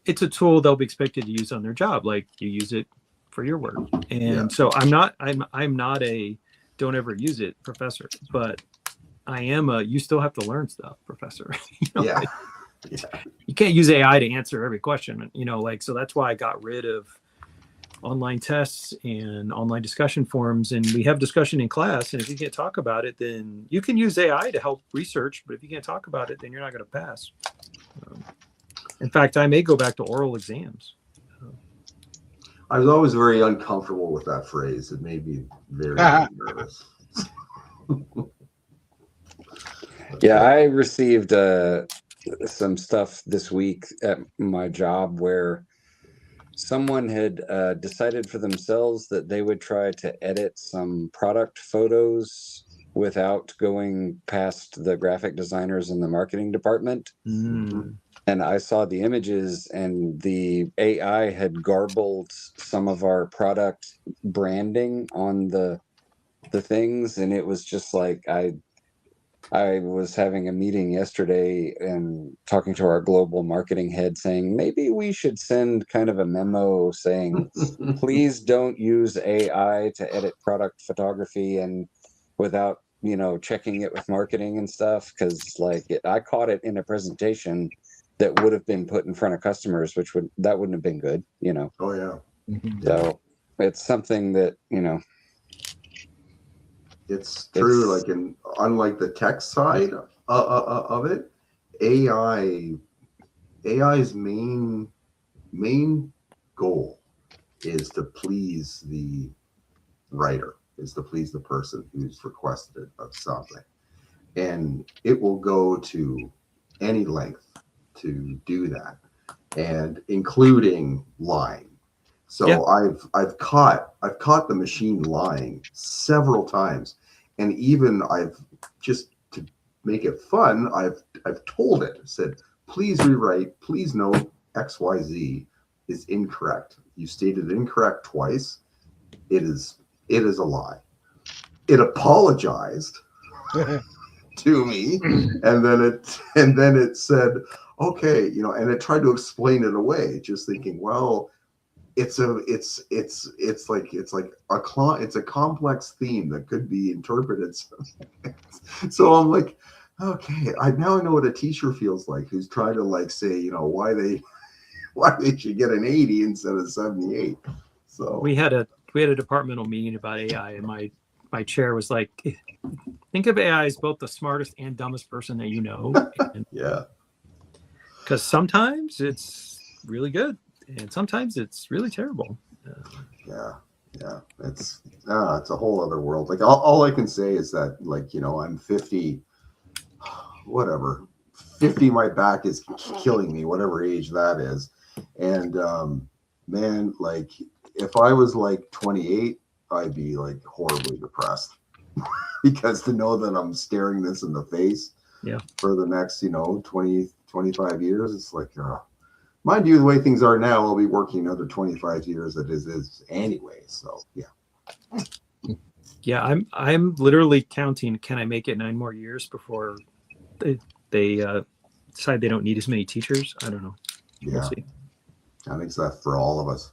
it's a tool they'll be expected to use on their job. Like you use it for your work, and so I'm not a don't ever use it professor, but I am a you still have to learn stuff professor. You know, Yeah. You can't use AI to answer every question, you know, like, so that's why I got rid of online tests and online discussion forums, and we have discussion in class. And if you can't talk about it, then you can use AI to help research, but if you can't talk about it, then you're not going to pass. In fact, I may go back to oral exams. I was always very uncomfortable with that phrase. It made me very nervous. Yeah, I received some stuff this week at my job where someone had decided for themselves that they would try to edit some product photos without going past the graphic designers in the marketing department. Mm. And I saw the images, and the AI had garbled some of our product branding on the things, and it was just like I was having a meeting yesterday and talking to our global marketing head saying maybe we should send kind of a memo saying please don't use AI to edit product photography and without, you know, checking it with marketing and stuff, because like I caught it in a presentation that would have been put in front of customers, that wouldn't have been good, you know. Oh yeah. So it's something that, you know, It's true. Like unlike the tech side of it, AI's main goal is to please the writer, is to please the person who's requested of something, and it will go to any length to do that, and including lying. So Yeah. I've caught the machine lying several times, and even I've just to make it fun, I've told it, said, please rewrite, please note XYZ is incorrect. You stated incorrect twice. It is a lie. It apologized to me, and then it said, okay, and it tried to explain it away, just thinking, well, it's a complex theme that could be interpreted. So I'm like, okay, I now know what a teacher feels like who's trying to like say, why they should get an 80 instead of 78. So We had a departmental meeting about AI, and my chair was like, think of AI as both the smartest and dumbest person that you know. yeah. Because sometimes it's really good, and sometimes it's really terrible. Yeah, it's a whole other world. Like all I can say is that, like, I'm 50, whatever, 50. My back is killing me, whatever age that is, and man, like if I was like 28, I'd be like horribly depressed because to know that I'm staring this in the face, for the next 20, 25 years, it's like. Mind you, the way things are now, I'll be working another 25 years as is anyway. So yeah. Yeah, I'm literally counting. Can I make it 9 more years before they decide they don't need as many teachers? I don't know. Yeah. We'll see. I think that's for all of us,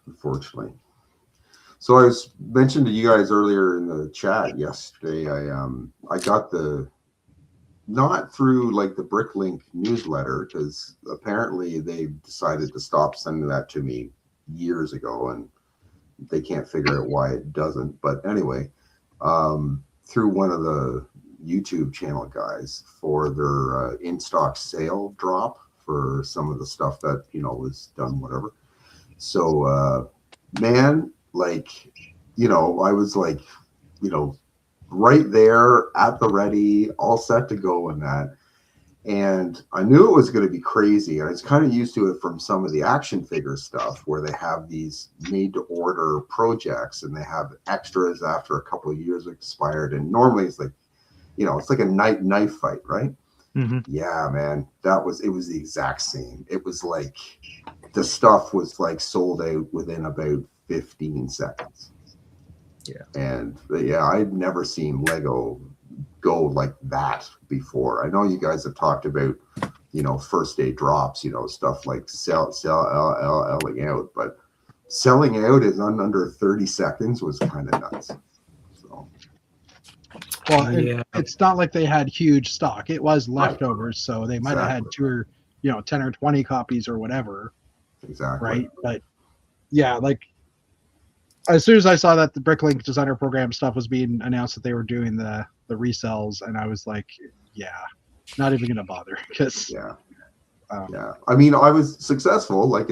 unfortunately. So I was mentioned to you guys earlier in the chat yesterday. I got not through like the Bricklink newsletter, because apparently they decided to stop sending that to me years ago, and they can't figure out why it doesn't. But anyway, through one of the YouTube channel guys for their in-stock sale drop for some of the stuff that was done, whatever. So man, like I was like right there at the ready, all set to go in that. And I knew it was going to be crazy. I was kind of used to it from some of the action figure stuff where they have these made to order projects and they have extras after a couple of years expired. And normally it's like, it's like a knife fight, right? Mm-hmm. Yeah, man, it was the exact same. It was like the stuff was like sold out within about 15 seconds. Yeah. And I'd never seen Lego go like that before. I know you guys have talked about, first day drops, stuff like selling out, but selling out is under 30 seconds was kind of nuts. So. Well, it's not like they had huge stock. It was leftovers, so they might have had 2 or 10 or 20 copies or whatever. Exactly. Right. But yeah, like as soon as I saw that the Bricklink designer program stuff was being announced that they were doing the resells, and I was like, yeah, not even gonna bother because yeah. I mean, I was successful. Like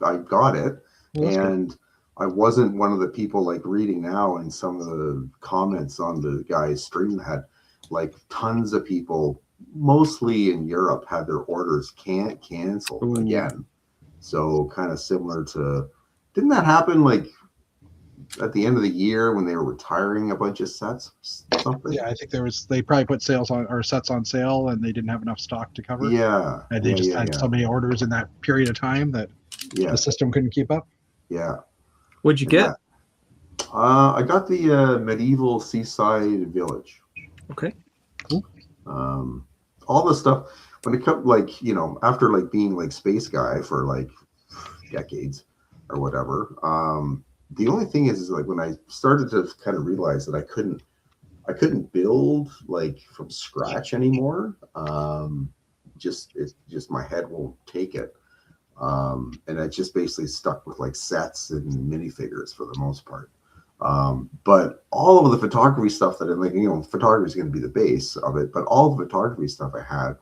I got it, and good. I wasn't one of the people like reading now, and some of the comments on the guy's stream had like tons of people, mostly in Europe, had their orders canceled again. So kind of similar to, didn't that happen like at the end of the year when they were retiring a bunch of sets? Something. Yeah, I think they probably put sales on or sets on sale and they didn't have enough stock to cover. Yeah. And they just had so many orders in that period of time that the system couldn't keep up. Yeah. What'd you get? I got the medieval seaside village. Okay. Cool. All the stuff when it comes like, after like being like space guy for like decades or whatever, the only thing is like when I started to kind of realize that I couldn't build like from scratch anymore. Just my head won't take it. And I just basically stuck with like sets and minifigures for the most part. But all of the photography stuff that I'm like, photography is going to be the base of it, but all the photography stuff I had,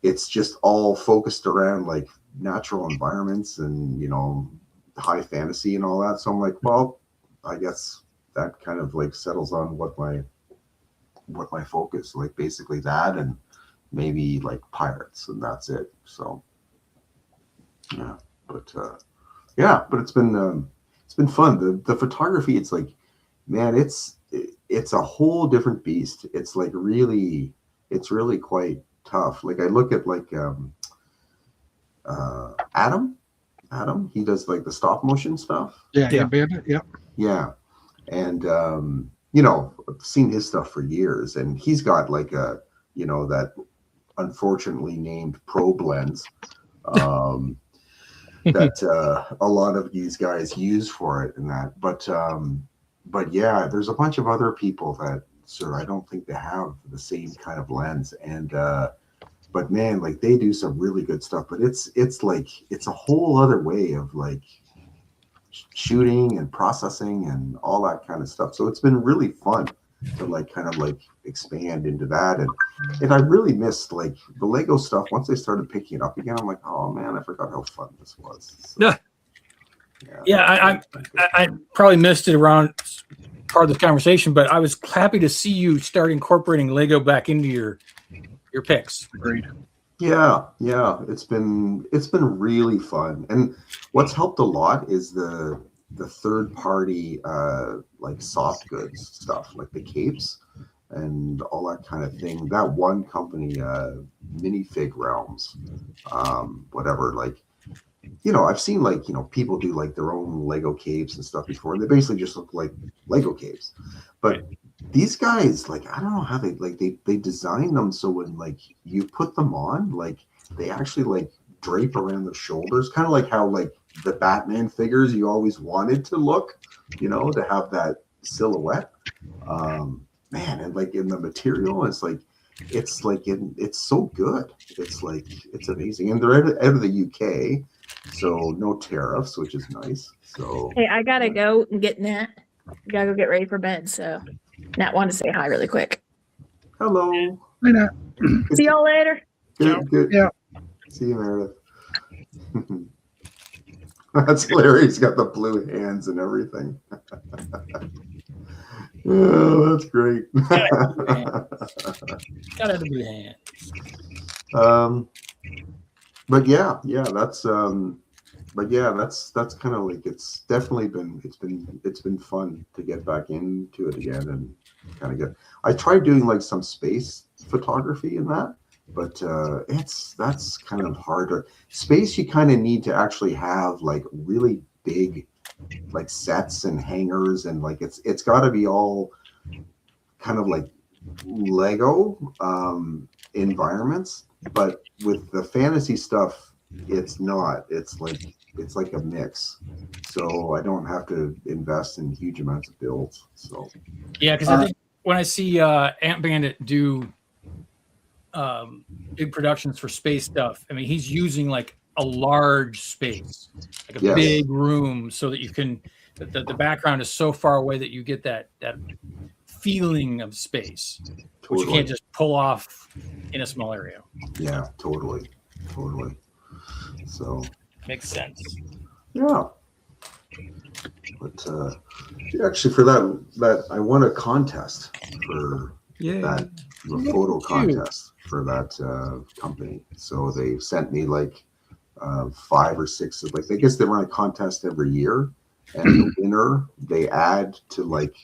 it's just all focused around like natural environments and, high fantasy and all that. So I'm like, well, I guess that kind of like settles on what my focus, like basically that and maybe like pirates, and that's it. So yeah, but it's been fun. The photography, it's like, man, it's a whole different beast. It's like it's really quite tough. Like I look at like Adam. Adam, he does like the stop motion stuff. Yeah, Yeah. Bandit. Yep. Yeah, and you know, I've seen his stuff for years, and he's got like a, you know, that unfortunately named probe lens that a lot of these guys use for it and that. But yeah, there's a bunch of other people that sort of, I don't think they have the same kind of lens, and but man, like they do some really good stuff. But it's like it's a whole other way of like shooting and processing and all that kind of stuff. So it's been really fun to like kind of like expand into that, and I really missed like the Lego stuff. Once they started picking it up again, I'm like, oh man, I forgot how fun this was. So, Yeah, I probably missed it around part of this conversation, but I was happy to see you start incorporating Lego back into your picks. Agreed. yeah, it's been really fun. And what's helped a lot is the third party like soft goods stuff, like the capes and all that kind of thing. That one company, Minifig Realms, whatever, like, you know, I've seen like, you know, people do like their own Lego capes and stuff before. They basically just look like Lego capes. But these guys, like, I don't know how they like they design them so when like you put them on, like they actually like drape around the shoulders, kind of like how like the Batman figures you always wanted to look, you know, to have that silhouette. Man, and like in the material, it's so good. It's like it's amazing, and they're out of the UK, so no tariffs, which is nice. So Hey, I gotta go and get Nat. Gotta go get ready for bed. So Nat wanted to say hi really quick. hello, Why not? See y'all later. good. Yeah. See you, Meredith. That's hilarious. He's got the blue hands and everything. Oh, that's great. Got out of your hand. But yeah, that's kind of like it's been fun to get back into it again and kind of get. I tried doing like some space photography in that, but that's kind of harder. Space, you kind of need to actually have like really big like sets and hangers, and like it's got to be all kind of like Lego environments. But with the fantasy stuff, it's not. It's like a mix. So I don't have to invest in huge amounts of builds. So Yeah, because I think when I see Ant Bandit do big productions for space stuff, I mean, he's using like a large space, like a Yes. big room, so that you can the background is so far away that you get that feeling of space, which you totally. can't just pull off in a small area. Yeah, totally. So Makes sense. yeah. But actually, for that I won a contest for Yeah. that a photo contest for that company. So they sent me like 5 or 6 of, like, I guess they run a contest every year, and the winner they add to like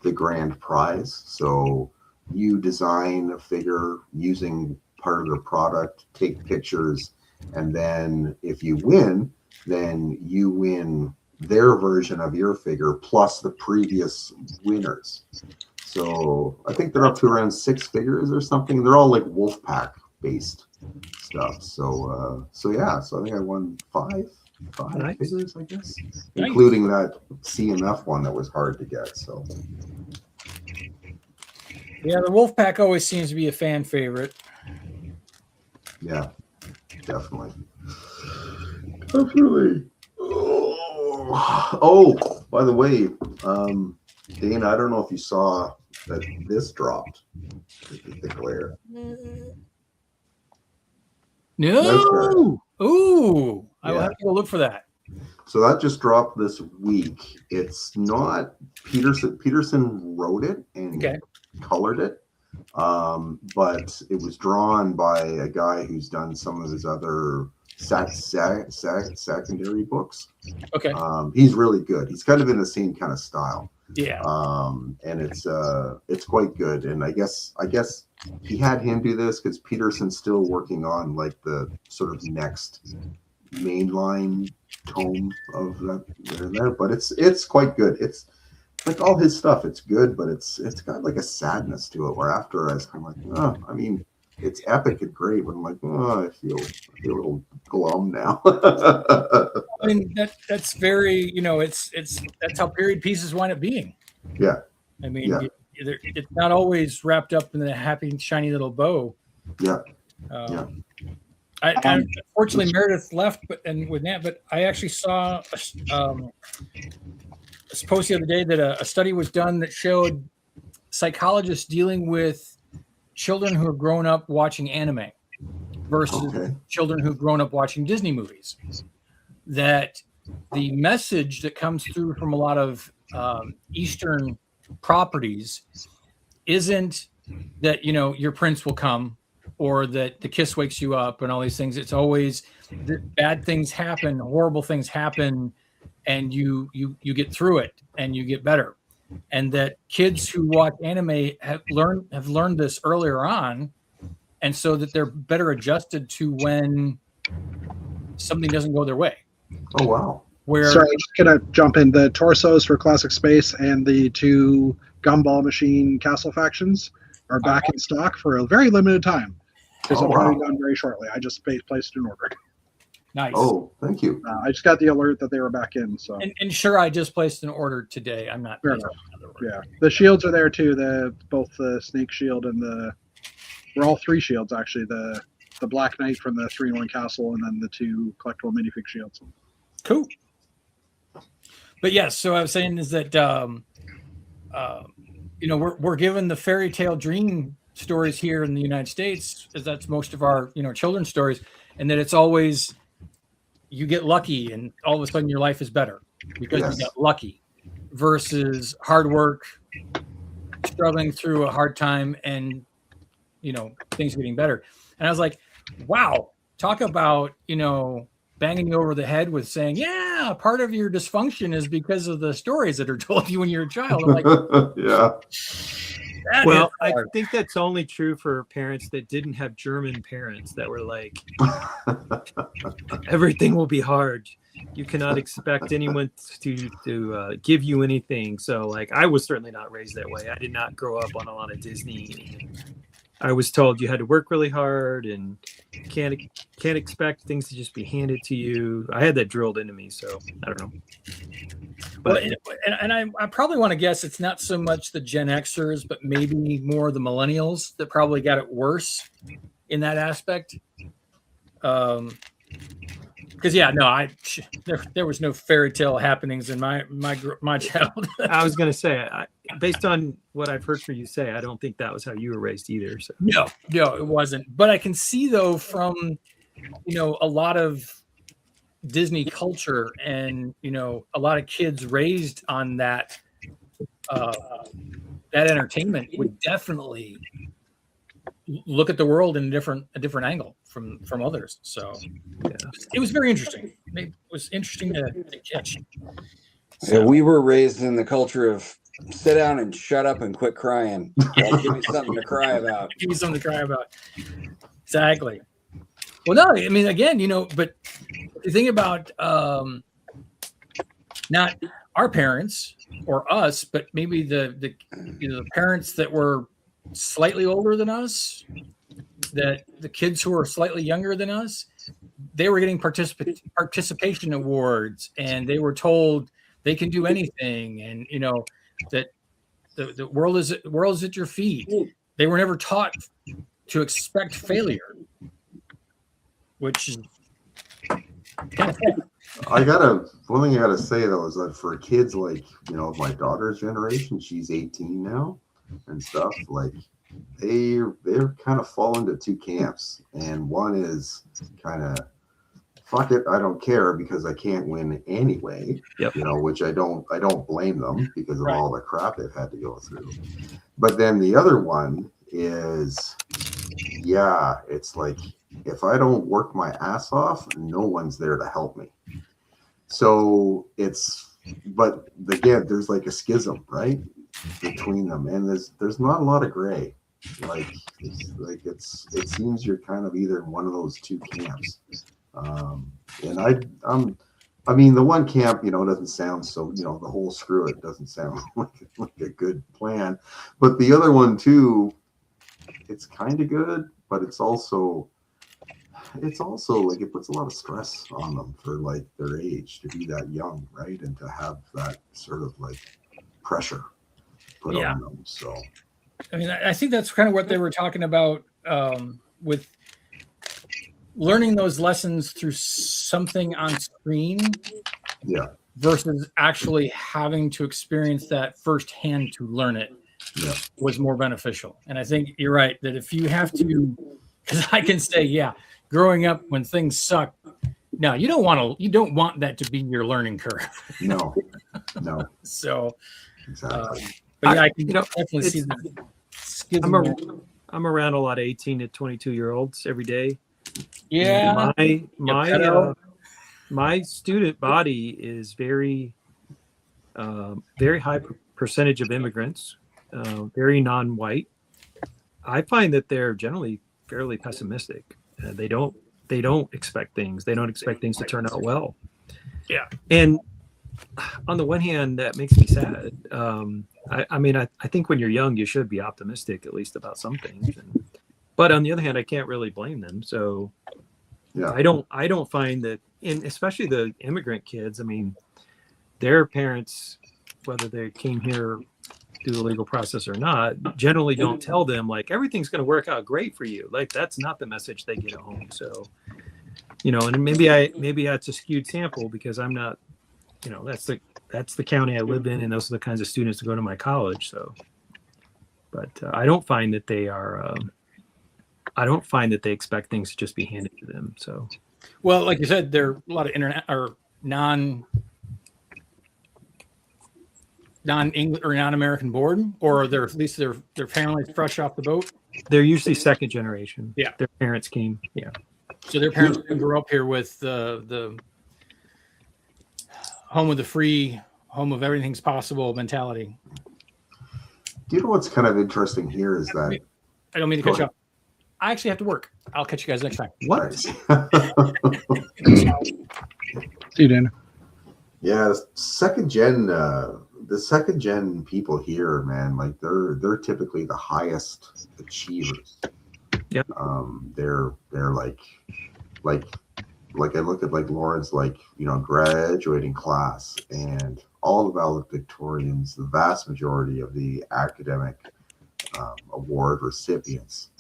the grand prize. So you design a figure using part of the product, take pictures, and then if you win, then you win their version of your figure plus the previous winners. So I think they're up to around 6 figures or something. They're all like Wolfpack based stuff. So yeah, so I think I won 5 Nice. figures, I guess, Nice. including that CMF one that was hard to get. So Yeah, the Wolfpack always seems to be a fan favorite. yeah, definitely. Oh, by the way, Dana, I don't know if you saw that this dropped. The glare. No. Ooh, I will Yeah. have to go look for that. So that just dropped this week. It's not Peterson. Peterson wrote it and Okay. colored it, but it was drawn by a guy who's done some of his other secondary books. Okay. He's really good. He's kind of in the same kind of style. Yeah. And it's quite good. And I guess he had him do this because Peterson's still working on like the sort of next mainline tome of that in there, but it's quite good. It's like all his stuff, it's good, but it's got like a sadness to it where after I was kind of like, oh, I mean, it's epic and great, but I'm like, oh, I feel a little glum now. I mean, that's very, that's how period pieces wind up being. Yeah. I mean, Yeah. it's not always wrapped up in a happy, shiny little bow. Yeah. Yeah. Unfortunately, Meredith left, but I actually saw a post the other day that a study was done that showed psychologists dealing with children who have grown up watching anime versus children who've grown up watching Disney movies. That the message that comes through from a lot of Eastern properties isn't that, your prince will come or that the kiss wakes you up and all these things. It's always that bad things happen, horrible things happen, and you get through it and you get better. And that kids who watch anime have learned this earlier on, and so that they're better adjusted to when something doesn't go their way. Oh wow. Sorry, I'm just gonna jump in. The torsos for Classic Space and the 2 Gumball Machine Castle factions are back in stock for a very limited time. Because they'll probably be done very shortly. I just placed an order. Nice. Oh, thank you. I just got the alert that they were back in. So and sure, I just placed an order today. I'm not. Yeah, the shields are there too. Both the Snake Shield and we're all 3 shields actually. The Black Knight from the 3-in-1 Castle, and then the 2 collectible minifig shields. Cool. But yes, so I was saying is that we're given the fairy tale dream stories here in the United States, as that's most of our children's stories, and that it's always you get lucky and all of a sudden your life is better because you got lucky, versus hard work, struggling through a hard time, and things getting better. And I was like, wow, talk about banging you over the head with saying, yeah, part of your dysfunction is because of the stories that are told you when you're a child. I'm like, yeah. Well, I think that's only true for parents that didn't have German parents that were like, everything will be hard. You cannot expect anyone to give you anything. So, like, I was certainly not raised that way. I did not grow up on a lot of Disney. I was told you had to work really hard and can't expect things to just be handed to you. I had that drilled into me, so I don't know. But I probably want to guess it's not so much the Gen Xers, but maybe more the millennials that probably got it worse in that aspect. Because there was no fairy tale happenings in my childhood. I was going to say, based on what I've heard for you say, I don't think that was how you were raised either. So. No, it wasn't. But I can see though from a lot of Disney culture and a lot of kids raised on that entertainment would definitely look at the world in a different angle from others. So it was very interesting. It was interesting to catch. So we were raised in the culture of sit down and shut up and quit crying. Give me something to cry about. Give me something to cry about. Exactly. Well, no, I mean, again, but if you think about not our parents or us, but maybe the parents that were slightly older than us, that the kids who were slightly younger than us, they were getting participation awards, and they were told they can do anything, and that the world is at your feet. They were never taught to expect failure, which is kind of sad. One thing I gotta say though is that for kids like my daughter's generation, she's 18 now and stuff, like they're kind of fall into 2 camps, and one is kind of fuck it, I don't care because I can't win anyway. Yep. Which I don't blame them because of all the crap they've had to go through. But then the other one is, it's like if I don't work my ass off, no one's there to help me. So it's but again, there's like a schism, right, between them, and there's not a lot of gray. Like it seems you're kind of either in one of those two camps. And I mean, the one camp, doesn't sound so, the whole screw it doesn't sound like a good plan, but the other one too, it's kind of good, but it's also like it puts a lot of stress on them for like their age to be that young, right, and to have that sort of like pressure put on them. So I mean, I think that's kind of what they were talking about with learning those lessons through something on screen, versus actually having to experience that firsthand to learn it, was more beneficial. And I think you're right that if you have to, because I can say, growing up when things suck, no, you don't want that to be your learning curve. No. So Exactly. but I can definitely see that. I'm around a lot of 18 to 22-year-olds every day. Yeah. My student body is very high percentage of immigrants, very non-white. I find that they're generally fairly pessimistic. They don't expect things. They don't expect things to turn out well. Yeah. And on the one hand, that makes me sad. I think when you're young, you should be optimistic, at least about some things. But on the other hand, I can't really blame them. So I don't find that, and especially the immigrant kids, I mean, their parents, whether they came here through the legal process or not, generally don't tell them like everything's going to work out great for you. Like that's not the message they get at home. So, and maybe it's a skewed sample because I'm not, that's the county I live in, and those are the kinds of students that go to my college. So, but I don't find that they are. I don't find that they expect things to just be handed to them. So, well, like you said, there are a lot of internet or non-English or non-American born, or they're at least their families fresh off the boat. They're usually second generation. Yeah, their parents came. Yeah, so their parents grew up here with the home of the free, home of everything's possible mentality. Do you know what's kind of interesting here is that I don't mean to cut you off. I actually have to work. I'll catch you guys next time. What? See you, Dana. Yeah, the second gen people here, man, like they're typically the highest achievers. Yeah. They're like I look at like Lauren's graduating class, and all the valedictorians, the vast majority of the academic award recipients,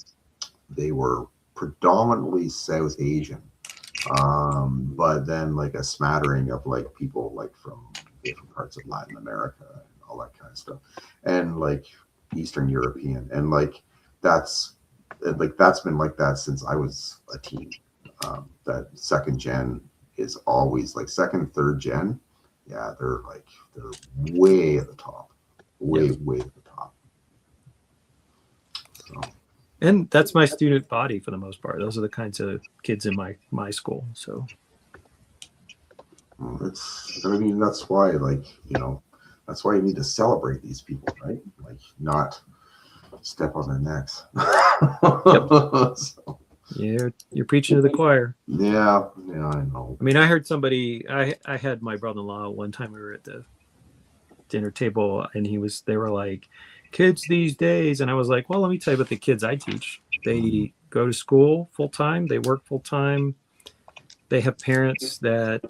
they were predominantly South Asian, but then like a smattering of like people like from different parts of Latin America and all that kind of stuff, and like Eastern European, and like that's been like that since I was a teen. That second gen is always like second, third gen. Yeah, they're way at the top, way at the top. So. And that's my student body for the most part. Those are the kinds of kids in my school. So that's why that's why you need to celebrate these people, right? Like not step on their necks. So. Yeah, you're preaching to the choir. Yeah, I know. I mean, I heard somebody. I had my brother-in-law one time. We were at the dinner table, and they were like, "Kids these days," and I was like, "Well, let me tell you about the kids I teach. They go to school full time. They work full time. They have parents that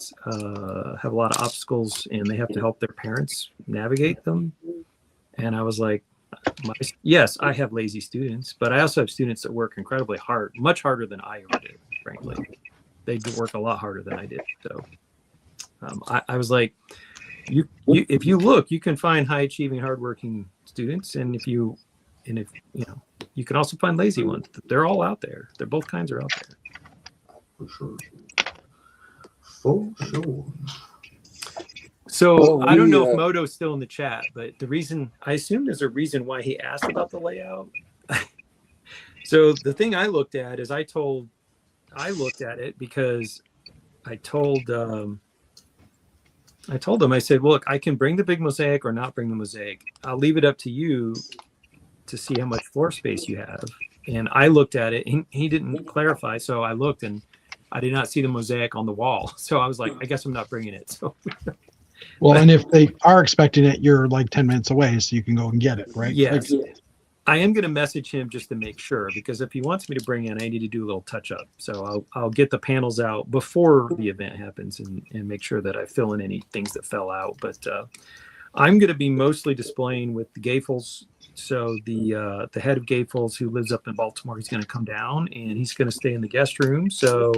have a lot of obstacles, and they have to help their parents navigate them." And I was like, yes, I have lazy students, but I also have students that work incredibly hard, much harder than I ever did, frankly. They do work a lot harder than I did. So I was like, if you look, you can find high achieving, hardworking students. And if you can also find lazy ones. They're all out there. They're both kinds are out there. For sure. So I don't know if Moto's still in the chat, but I assume there's a reason why he asked about the layout. So the thing I looked at is I looked at it because I told I told him, I said, look, I can bring the big mosaic or not bring the mosaic. I'll leave it up to you to see how much floor space you have. And I looked at it. He didn't clarify, so I looked and I did not see the mosaic on the wall. So I was like, I guess I'm not bringing it. So Well, and if they are expecting it, you're like 10 minutes away, so you can go and get it, right? yes, Like, I am going to message him just to make sure, because if he wants me to bring in, I need to do a little touch up. So I'll get the panels out before the event happens and make sure that I fill in any things that fell out. But I'm going to be mostly displaying with the Gayfels. So the head of Gayfels, who lives up in Baltimore, he's going to come down and he's going to stay in the guest room. So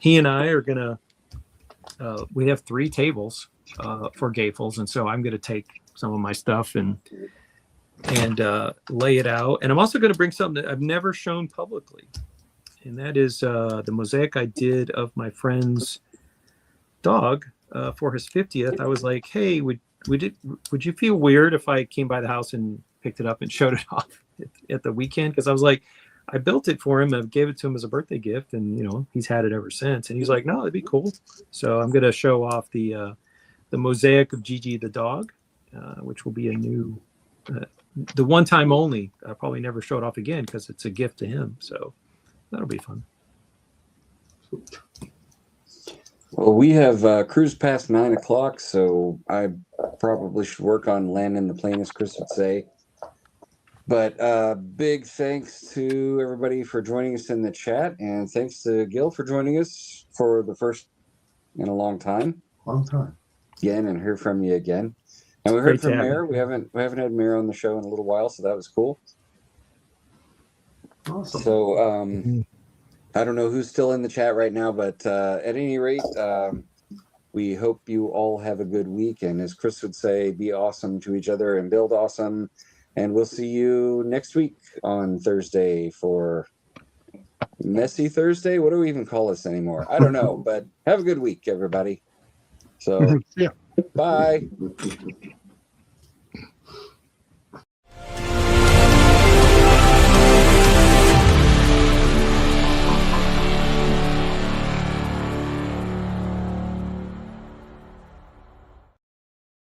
he and I are going to, we have 3 tables for Gayfels. And so I'm going to take some of my stuff and lay it out. And I'm also going to bring something that I've never shown publicly. And that is the mosaic I did of my friend's dog for his 50th. I was like, hey, would you feel weird if I came by the house and picked it up and showed it off at the weekend? Because I was like, I built it for him. I gave it to him as a birthday gift. And, you know, he's had it ever since. And he's like, no, it'd be cool. So I'm going to show off the mosaic of Gigi the dog, which will be a new, the one time only. I'll probably never show it off again because it's a gift to him. So that'll be fun. Well, we have cruised past 9 o'clock, so I probably should work on landing the plane, as Chris would say. But big thanks to everybody for joining us in the chat, and thanks to Gil for joining us for the first in a long time. Long time. Again, and hear from you again. And we Great heard to from have Mayor. We haven't had Mayor on the show in a little while, so that was cool. Awesome. So I don't know who's still in the chat right now, but at any rate, we hope you all have a good week. And as Chris would say, be awesome to each other and build awesome. And we'll see you next week on Thursday for Messy Thursday. What do we even call this anymore? I don't know, but have a good week, everybody. So, yeah. bye.